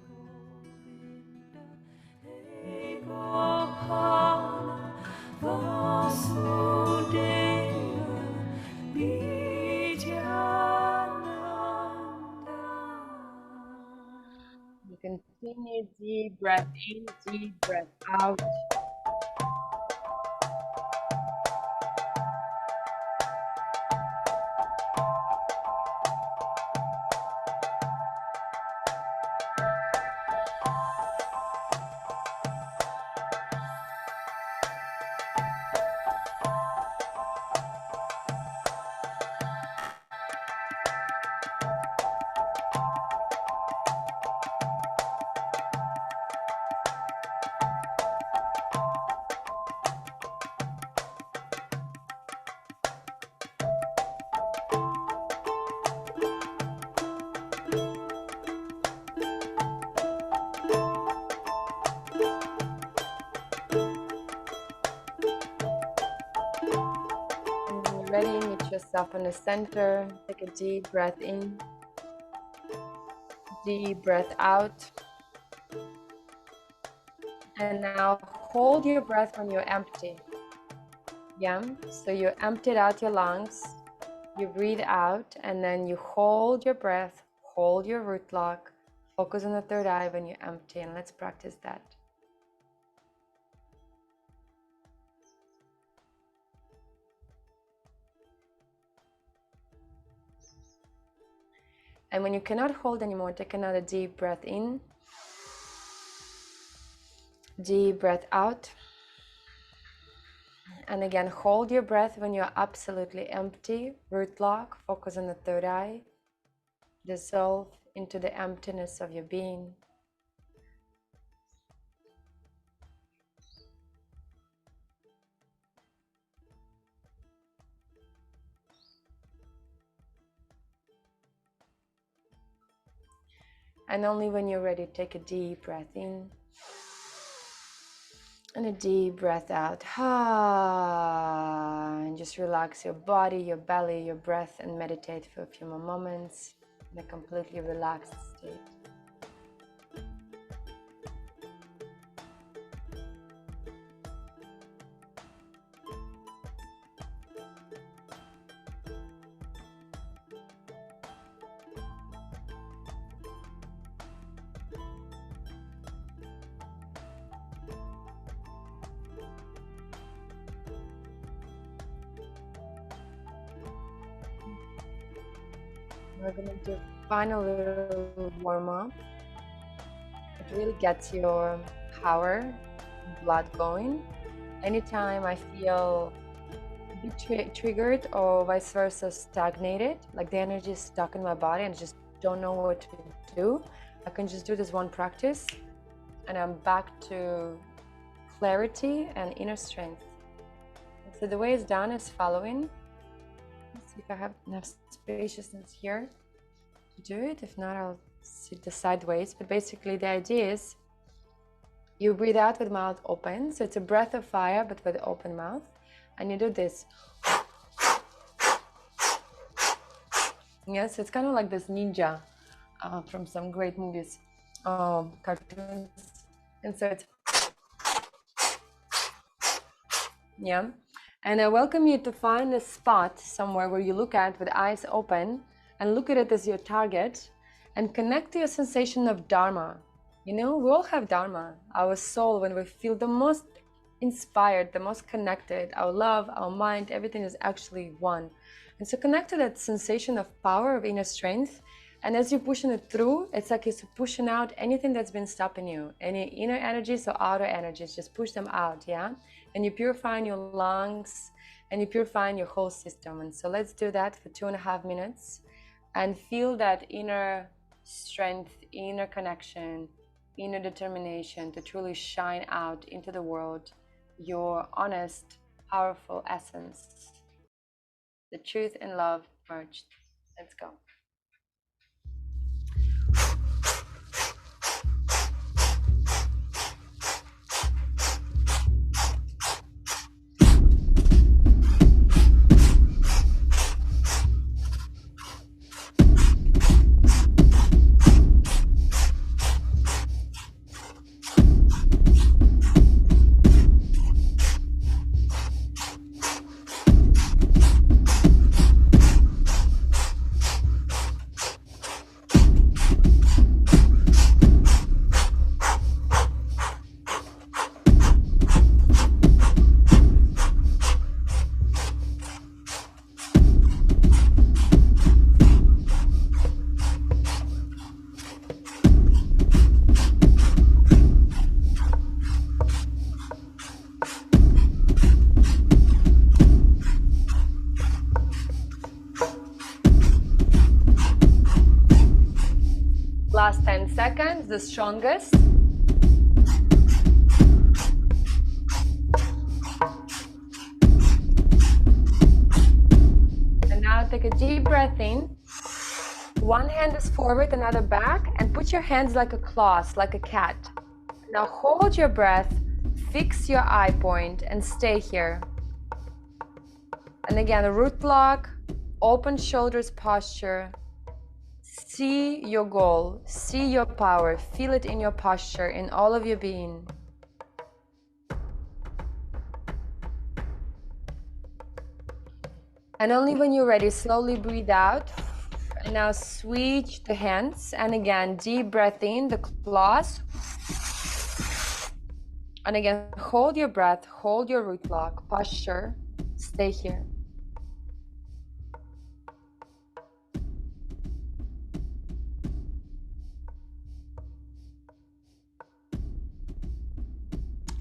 You continue deep breath in, deep breath out. Ready, meet yourself in the center. Take a deep breath in, deep breath out. And now hold your breath when you're empty. Yeah, so you emptied out your lungs, you breathe out, and then you hold your breath, hold your root lock, focus on the third eye when you're empty, and let's practice that. And when you cannot hold anymore, take another deep breath in, deep breath out. And again, hold your breath when you're absolutely empty, root lock, focus on the third eye, dissolve into the emptiness of your being. And only when you're ready, take a deep breath in and a deep breath out. And just relax your body, your belly, your breath, and meditate for a few more moments in a completely relaxed state. We're gonna do final little warm up. It really gets your power, blood going. Anytime I feel a bit triggered or vice versa stagnated, like the energy is stuck in my body and I just don't know what to do, I can just do this one practice and I'm back to clarity and inner strength. So the way it's done is following. Let's see if I have enough spaciousness here to do it. If not, I'll sit the sideways. But basically the idea is you breathe out with mouth open. So it's a breath of fire, but with open mouth. And you do this. Yes, it's kind of like this ninja from some great movies, cartoons. And so it's, yeah. And I welcome you to find a spot somewhere where you look at with eyes open and look at it as your target and connect to your sensation of Dharma. You know, we all have Dharma, our soul, when we feel the most inspired, the most connected, our love, our mind, everything is actually one. And so connect to that sensation of power, of inner strength. And as you're pushing it through, it's like you're pushing out anything that's been stopping you, any inner energies or outer energies, just push them out, yeah? And you're purifying your lungs and you're purifying your whole system. And so let's do that for 2.5 minutes and feel that inner strength, inner connection, inner determination to truly shine out into the world your honest, powerful essence. The truth and love merged. Let's go. Last 10 seconds, the strongest. And now take a deep breath in. One hand is forward, another back, and put your hands like a claws, like a cat. Now hold your breath, fix your eye point, and stay here. And again, a root lock, open shoulders posture. See your goal, see your power, feel it in your posture, in all of your being. And only when you're ready, slowly breathe out. And now switch the hands. And again, deep breath in, the claws. And again, hold your breath, hold your root lock, posture, stay here.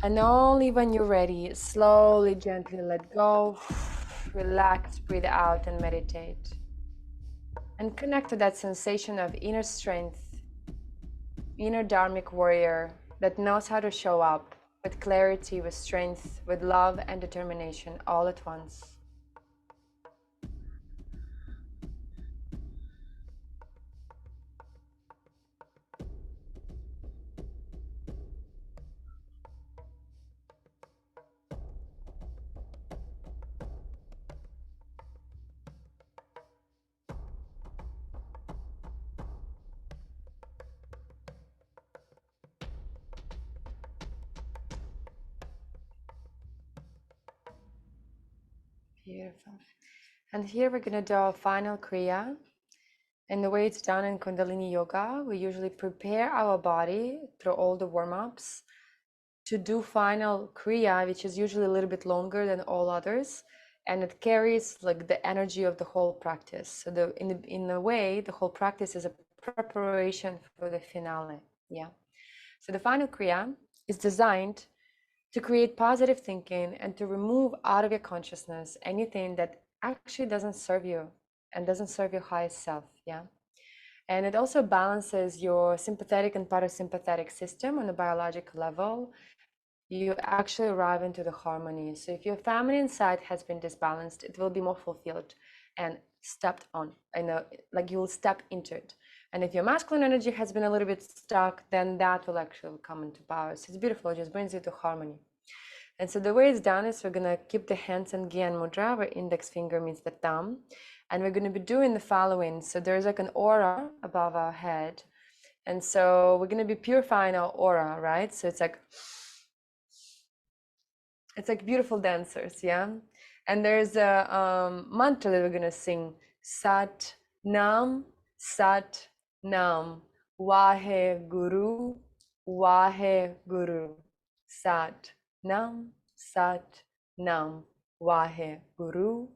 And only when you're ready, slowly, gently let go, relax, breathe out and meditate. And connect to that sensation of inner strength, inner dharmic warrior that knows how to show up with clarity, with strength, with love and determination all at once. Beautiful. And here we're going to do our final Kriya. And the way it's done in Kundalini Yoga, we usually prepare our body through all the warm-ups to do final Kriya, which is usually a little bit longer than all others. and it carries like the energy of the whole practice. So in a way, the whole practice is a preparation for the finale. Yeah. So the final Kriya is designed to create positive thinking and to remove out of your consciousness anything that actually doesn't serve you and doesn't serve your highest self. Yeah. And it also balances your sympathetic and parasympathetic system on a biological level. You actually arrive into the harmony. So if your feminine side has been disbalanced, it will be more fulfilled and stepped on. I know, like you will step into it. And if your masculine energy has been a little bit stuck, then that will actually come into power. So it's beautiful, it just brings you to harmony. And so the way it's done is we're gonna keep the hands in Gyan Mudra, where index finger meets the thumb. And we're gonna be doing the following. So there's like an aura above our head. And so we're gonna be purifying our aura, right? So it's like beautiful dancers, yeah? And there's a mantra that we're gonna sing. Sat Nam, Wahe Guru, Sat Nam, Wahe Guru,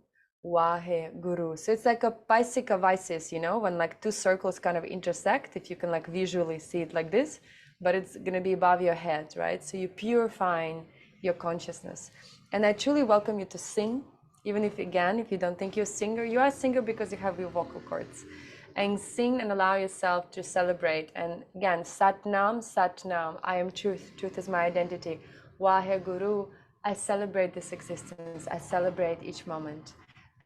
So it's like a Paisika Vices, you know, when like two circles kind of intersect, if you can like visually see it like this, but it's gonna be above your head, right? So you're purifying your consciousness. And I truly welcome you to sing, even if, again, if you don't think you're a singer, you are a singer because you have your vocal cords. And sing and allow yourself to celebrate. And again, Sat Nam, I am truth. Truth is my identity. Wahe Guru, I celebrate this existence. I celebrate each moment.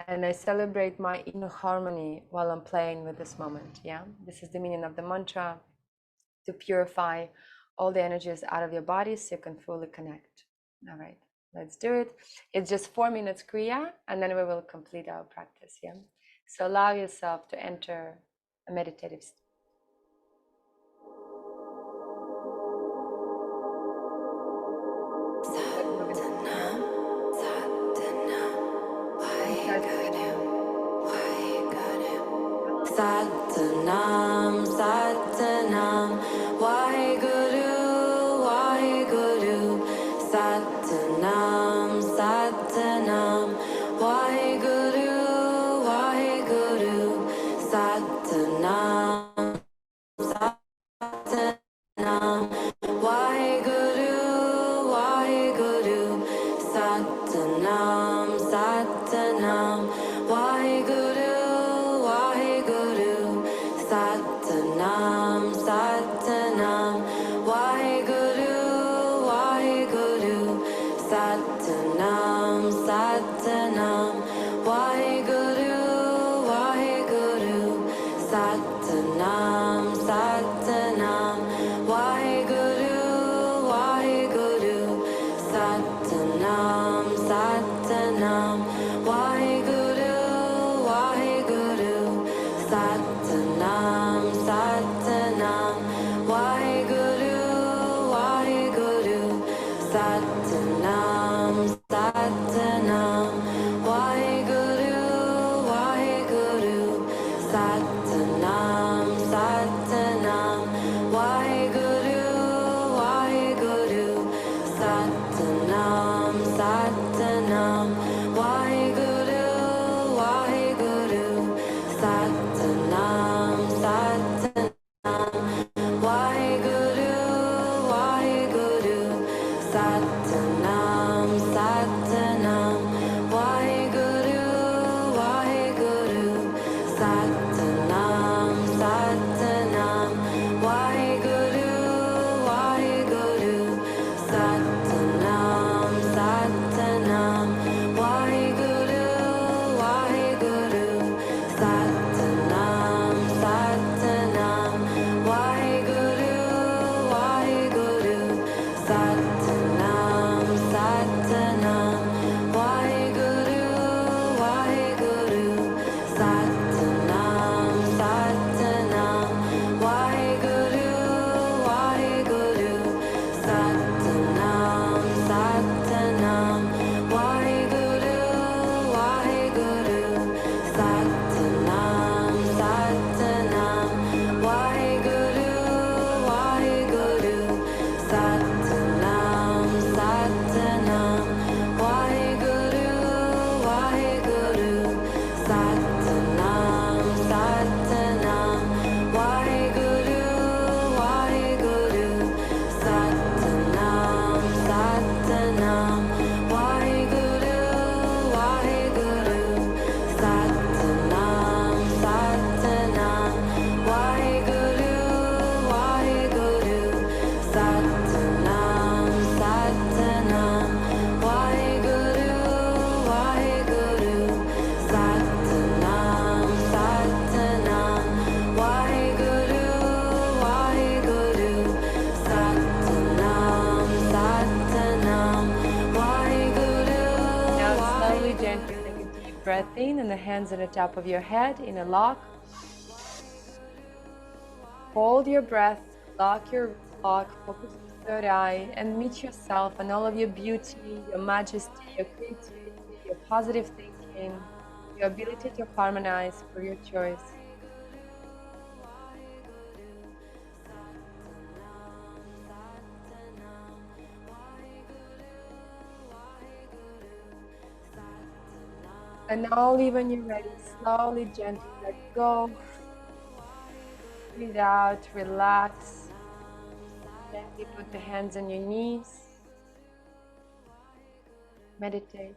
And I celebrate my inner harmony while I'm playing with this moment, yeah? This is the meaning of the mantra, to purify all the energies out of your body so you can fully connect. All right, let's do it. It's just 4 minutes Kriya, and then we will complete our practice, yeah? So allow yourself to enter a meditative state.
Satanam, Satanam, Waheguru, Waheguru, Satanam, Satanam, Waheguru, Waheguru, Satanam, Satanam, Waheguru, Waheguru, Satanam, Satanam, Waheguru. Satanam, Satanam, Waheguru, Waheguru, Satanam, Satanam, Waheguru, Waheguru, Satanam, Satanam, Waheguru, Waheguru, Satanam, Satanam, Waheguru, Waheguru, Satanam, Satanam, Waheguru, Waheguru, Satanam, Satanam, Waheguru.
Gently take a deep breath in and the hands on the top of your head in a lock. Hold your breath, lock your lock, focus on the third eye, and meet yourself and all of your beauty, your majesty, your creativity, your positive thinking, your ability to harmonize for your choice. And now, when you're ready, slowly, gently let go. Breathe out, relax. Gently put the hands on your knees. Meditate.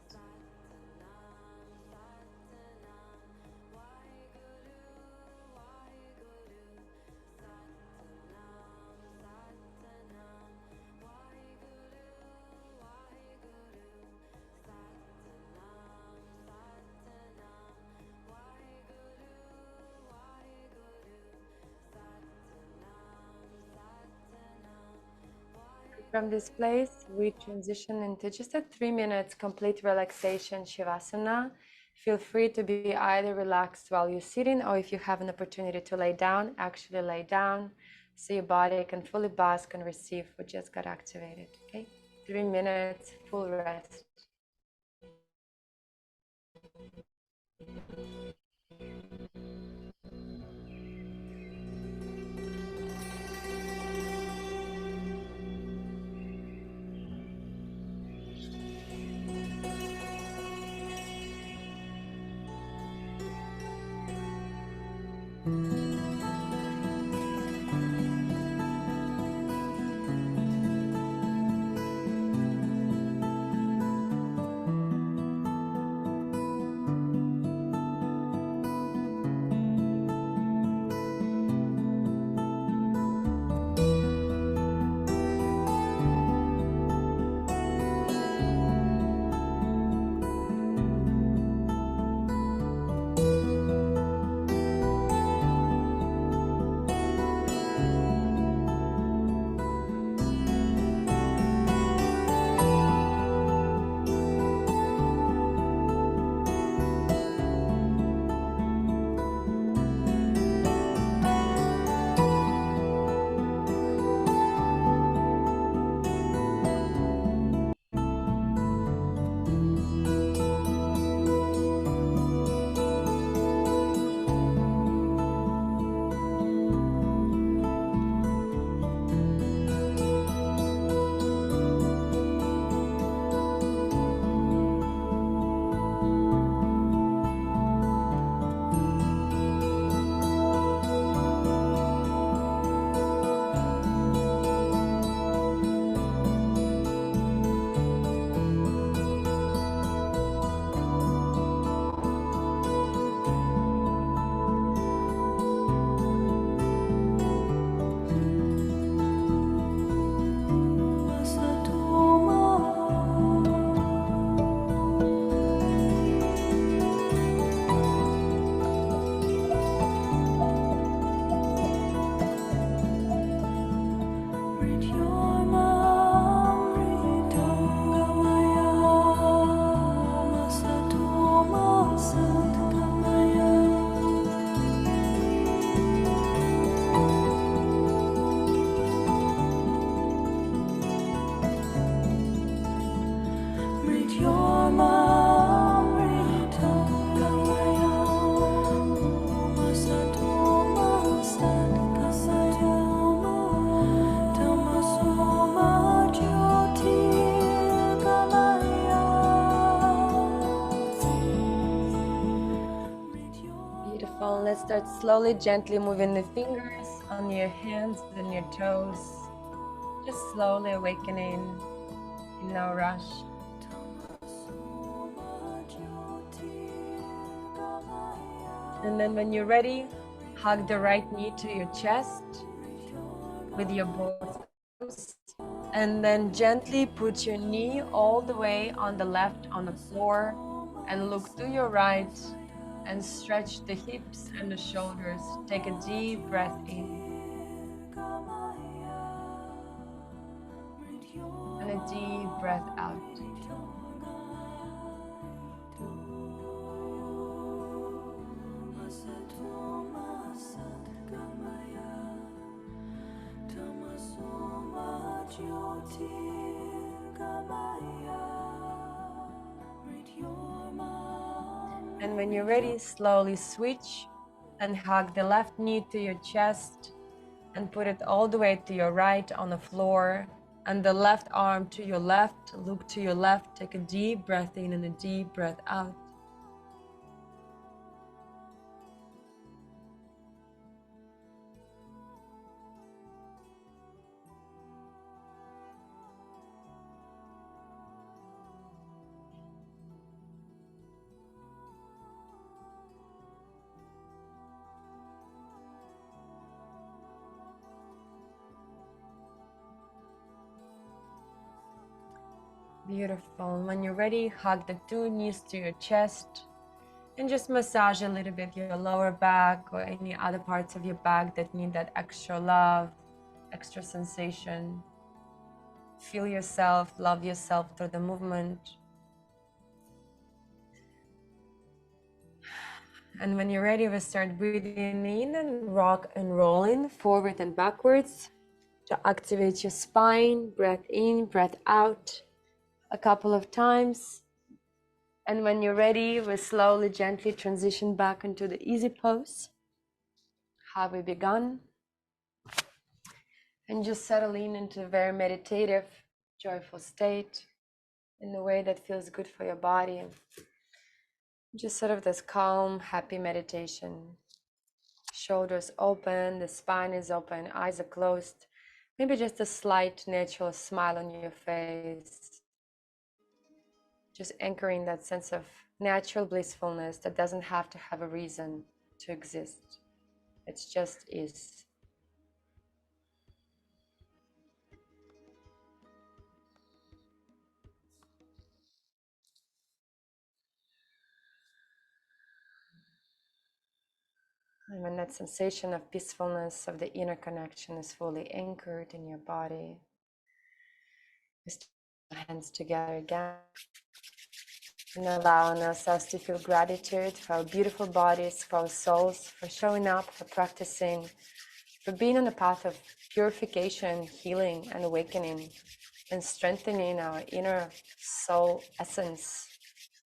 From this place, we transition into just a 3 minutes complete relaxation Shavasana. Feel free to be either relaxed while you're sitting, or if you have an opportunity to lay down, actually lay down so your body can fully bask and receive what just got activated. Okay, 3 minutes, full rest. Beautiful. Let's start slowly, gently moving the fingers on your hands and your toes. Just slowly awakening, no rush. And then when you're ready, hug the right knee to your chest with your both toes. And then gently put your knee all the way on the left on the floor and look to your right and stretch the hips and the shoulders. Take a deep breath in and a deep breath out. And when you're ready, slowly switch and hug the left knee to your chest and put it all the way to your right on the floor, and the left arm to your left. Look to your left, take a deep breath in and a deep breath out. Beautiful. When you're ready, hug the two knees to your chest and just massage a little bit your lower back or any other parts of your back that need that extra love, extra sensation. Feel yourself, love yourself through the movement. And when you're ready, we start breathing in and rock and rolling forward and backwards to activate your spine. Breath in, breath out a couple of times. And when you're ready, we slowly, gently transition back into the easy pose. How we begun. And just settle in into a very meditative, joyful state in a way that feels good for your body. Just sort of this calm, happy meditation. Shoulders open, the spine is open, eyes are closed. Maybe just a slight natural smile on your face. Just anchoring that sense of natural blissfulness that doesn't have to have a reason to exist. It just is. And when that sensation of peacefulness, of the inner connection is fully anchored in your body, we start our hands together again and allowing ourselves to feel gratitude for our beautiful bodies, for our souls, for showing up, for practicing, for being on the path of purification, healing, and awakening, and strengthening our inner soul essence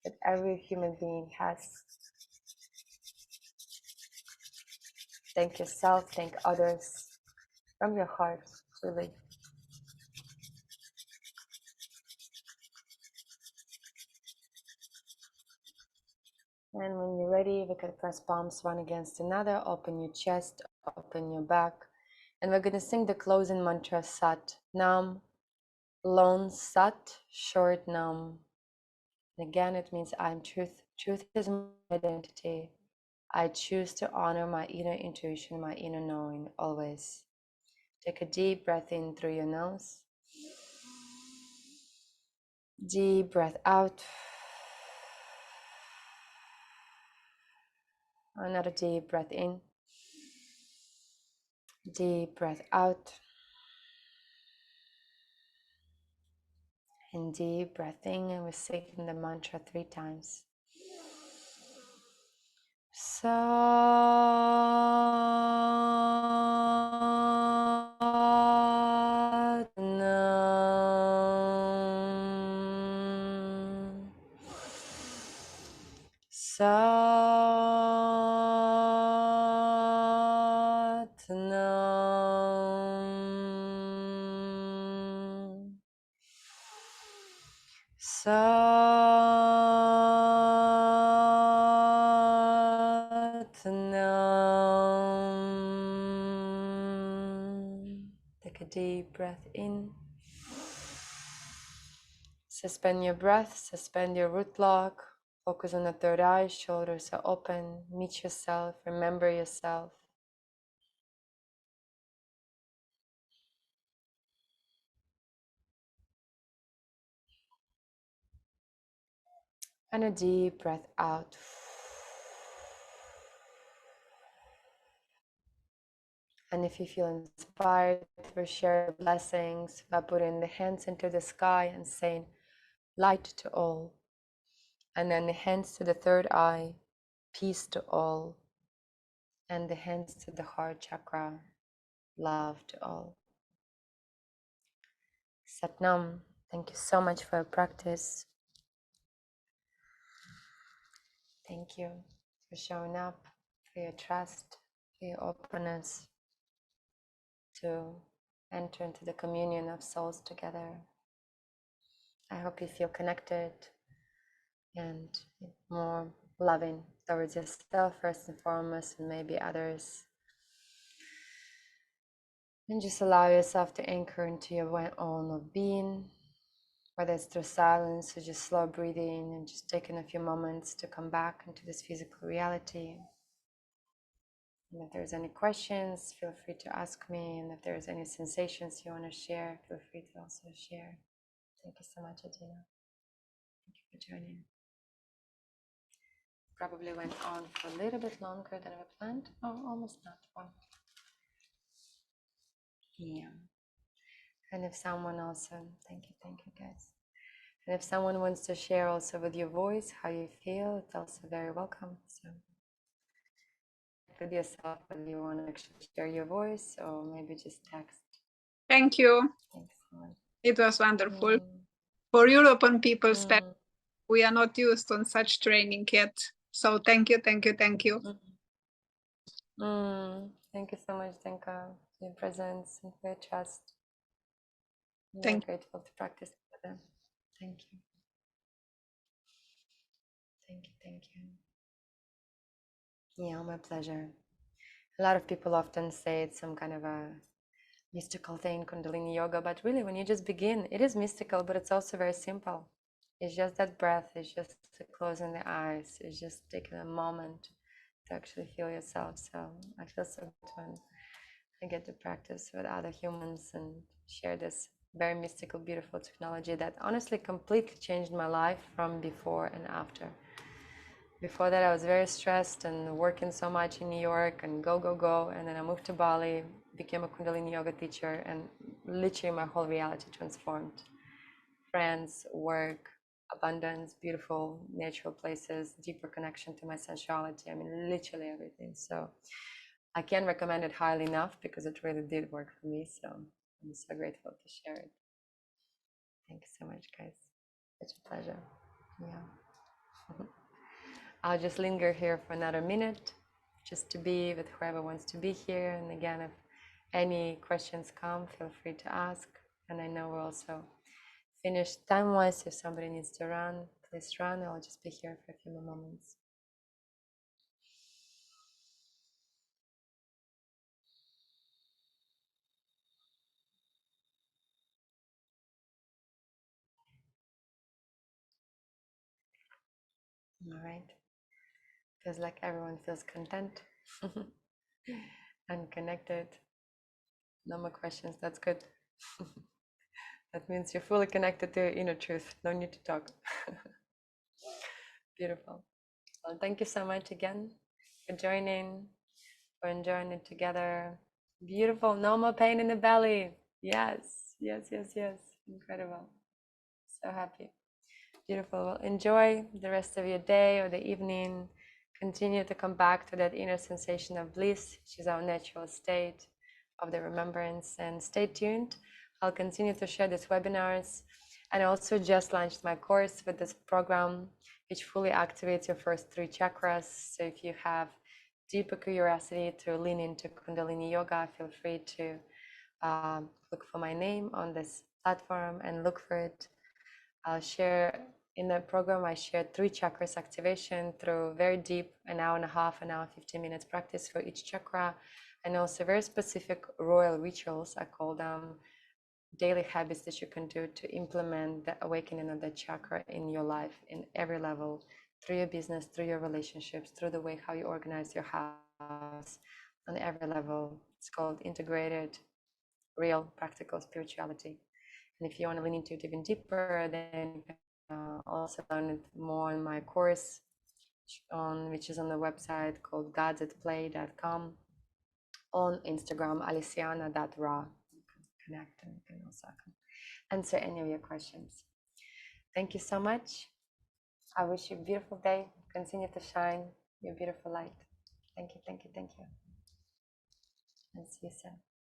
that every human being has. Thank yourself, thank others from your heart, truly. And when you're ready, we can press palms one against another, open your chest, open your back. And we're going to sing the closing mantra, Sat Nam, Lone Sat, short Nam. And again, it means I'm truth. Truth is my identity. I choose to honor my inner intuition, my inner knowing, always. Take a deep breath in through your nose. Deep breath out. Another deep breath in. Deep breath out. And deep breath in, and we're saying the mantra 3 times. Sat Nam. Sat Nam. Sat Nam. Take a deep breath in. Suspend your breath, suspend your root lock. Focus on the third eye, shoulders are open. Meet yourself, remember yourself. And a deep breath out. And if you feel inspired to share blessings by putting the hands into the sky and saying, light to all. And then the hands to the third eye, peace to all. And the hands to the heart chakra, love to all. Satnam, thank you so much for your practice. Thank you for showing up, for your trust, for your openness to enter into the communion of souls together. I hope you feel connected and more loving towards yourself first and foremost, and maybe others. And just allow yourself to anchor into your own of being, whether it's through silence or just slow breathing and just taking a few moments to come back into this physical reality. And if there's any questions, feel free to ask me. And if there's any sensations you want to share, feel free to also share. Thank you so much, Adina. Thank you for joining. Probably went on for a little bit longer than we planned. Oh, almost not. One. Yeah. And if someone also, thank you guys. And if someone wants to share also with your voice how you feel, it's also very welcome. So with yourself, whether you want to actually share your voice or maybe just text.
Thank you.
Thanks so much.
It was wonderful. For European people,
Mm.
we are not used on such training yet. So thank you, thank you, thank you.
Thank you so much, Denka, for your presence and for your trust. I'm
Thank
very grateful to practice together. Thank you. Thank you. Yeah, my pleasure. A lot of people often say it's some kind of a mystical thing, Kundalini Yoga, but really when you just begin, it is mystical, but it's also very simple. It's just that breath, it's just closing the eyes, it's just taking a moment to actually feel yourself. So I feel so good when I get to practice with other humans and share this very mystical, beautiful technology that honestly completely changed my life from before and after. Before that, I was very stressed and working so much in New York and go. And then I moved to Bali, became a Kundalini Yoga teacher, and literally my whole reality transformed. Friends, work, abundance, beautiful natural places, deeper connection to my sensuality. I mean, literally everything. So I can't recommend it highly enough because it really did work for me. So I'm so grateful to share it. Thank you so much, guys. Such a pleasure. Yeah. I'll just linger here for another minute just to be with whoever wants to be here. And again, if any questions come, feel free to ask. And I know we're also finished time-wise. If somebody needs to run, please run. I'll just be here for a few more moments. All right. Feels like everyone feels content and connected. No more questions. That's good. That means you're fully connected to your inner truth. No need to talk. Beautiful. Well, thank you so much again for joining, for enjoying it together. Beautiful. No more pain in the belly. Yes. Incredible. So happy. Beautiful. Well, enjoy the rest of your day or the evening. Continue to come back to that inner sensation of bliss, which is our natural state of the remembrance. And stay tuned. I'll continue to share these webinars. And I also just launched my course with this program, which fully activates your first 3 chakras. So if you have deeper curiosity to lean into Kundalini Yoga, feel free to look for my name on this platform and look for it. I'll share in the program, I share 3 chakras activation through very deep, an hour and a half, an hour, 15 minutes practice for each chakra, and also very specific royal rituals. I call them daily habits that you can do to implement the awakening of that chakra in your life in every level, through your business, through your relationships, through the way how you organize your house, on every level. It's called integrated, real, practical spirituality. And if you want to lean into it even deeper, then you can also learn it more in my course, which is on the website called godsatplay.com, on Instagram, aliciana.ra. Connect and you can also answer any of your questions. Thank you so much. I wish you a beautiful day. Continue to shine your beautiful light. Thank you. And see you soon.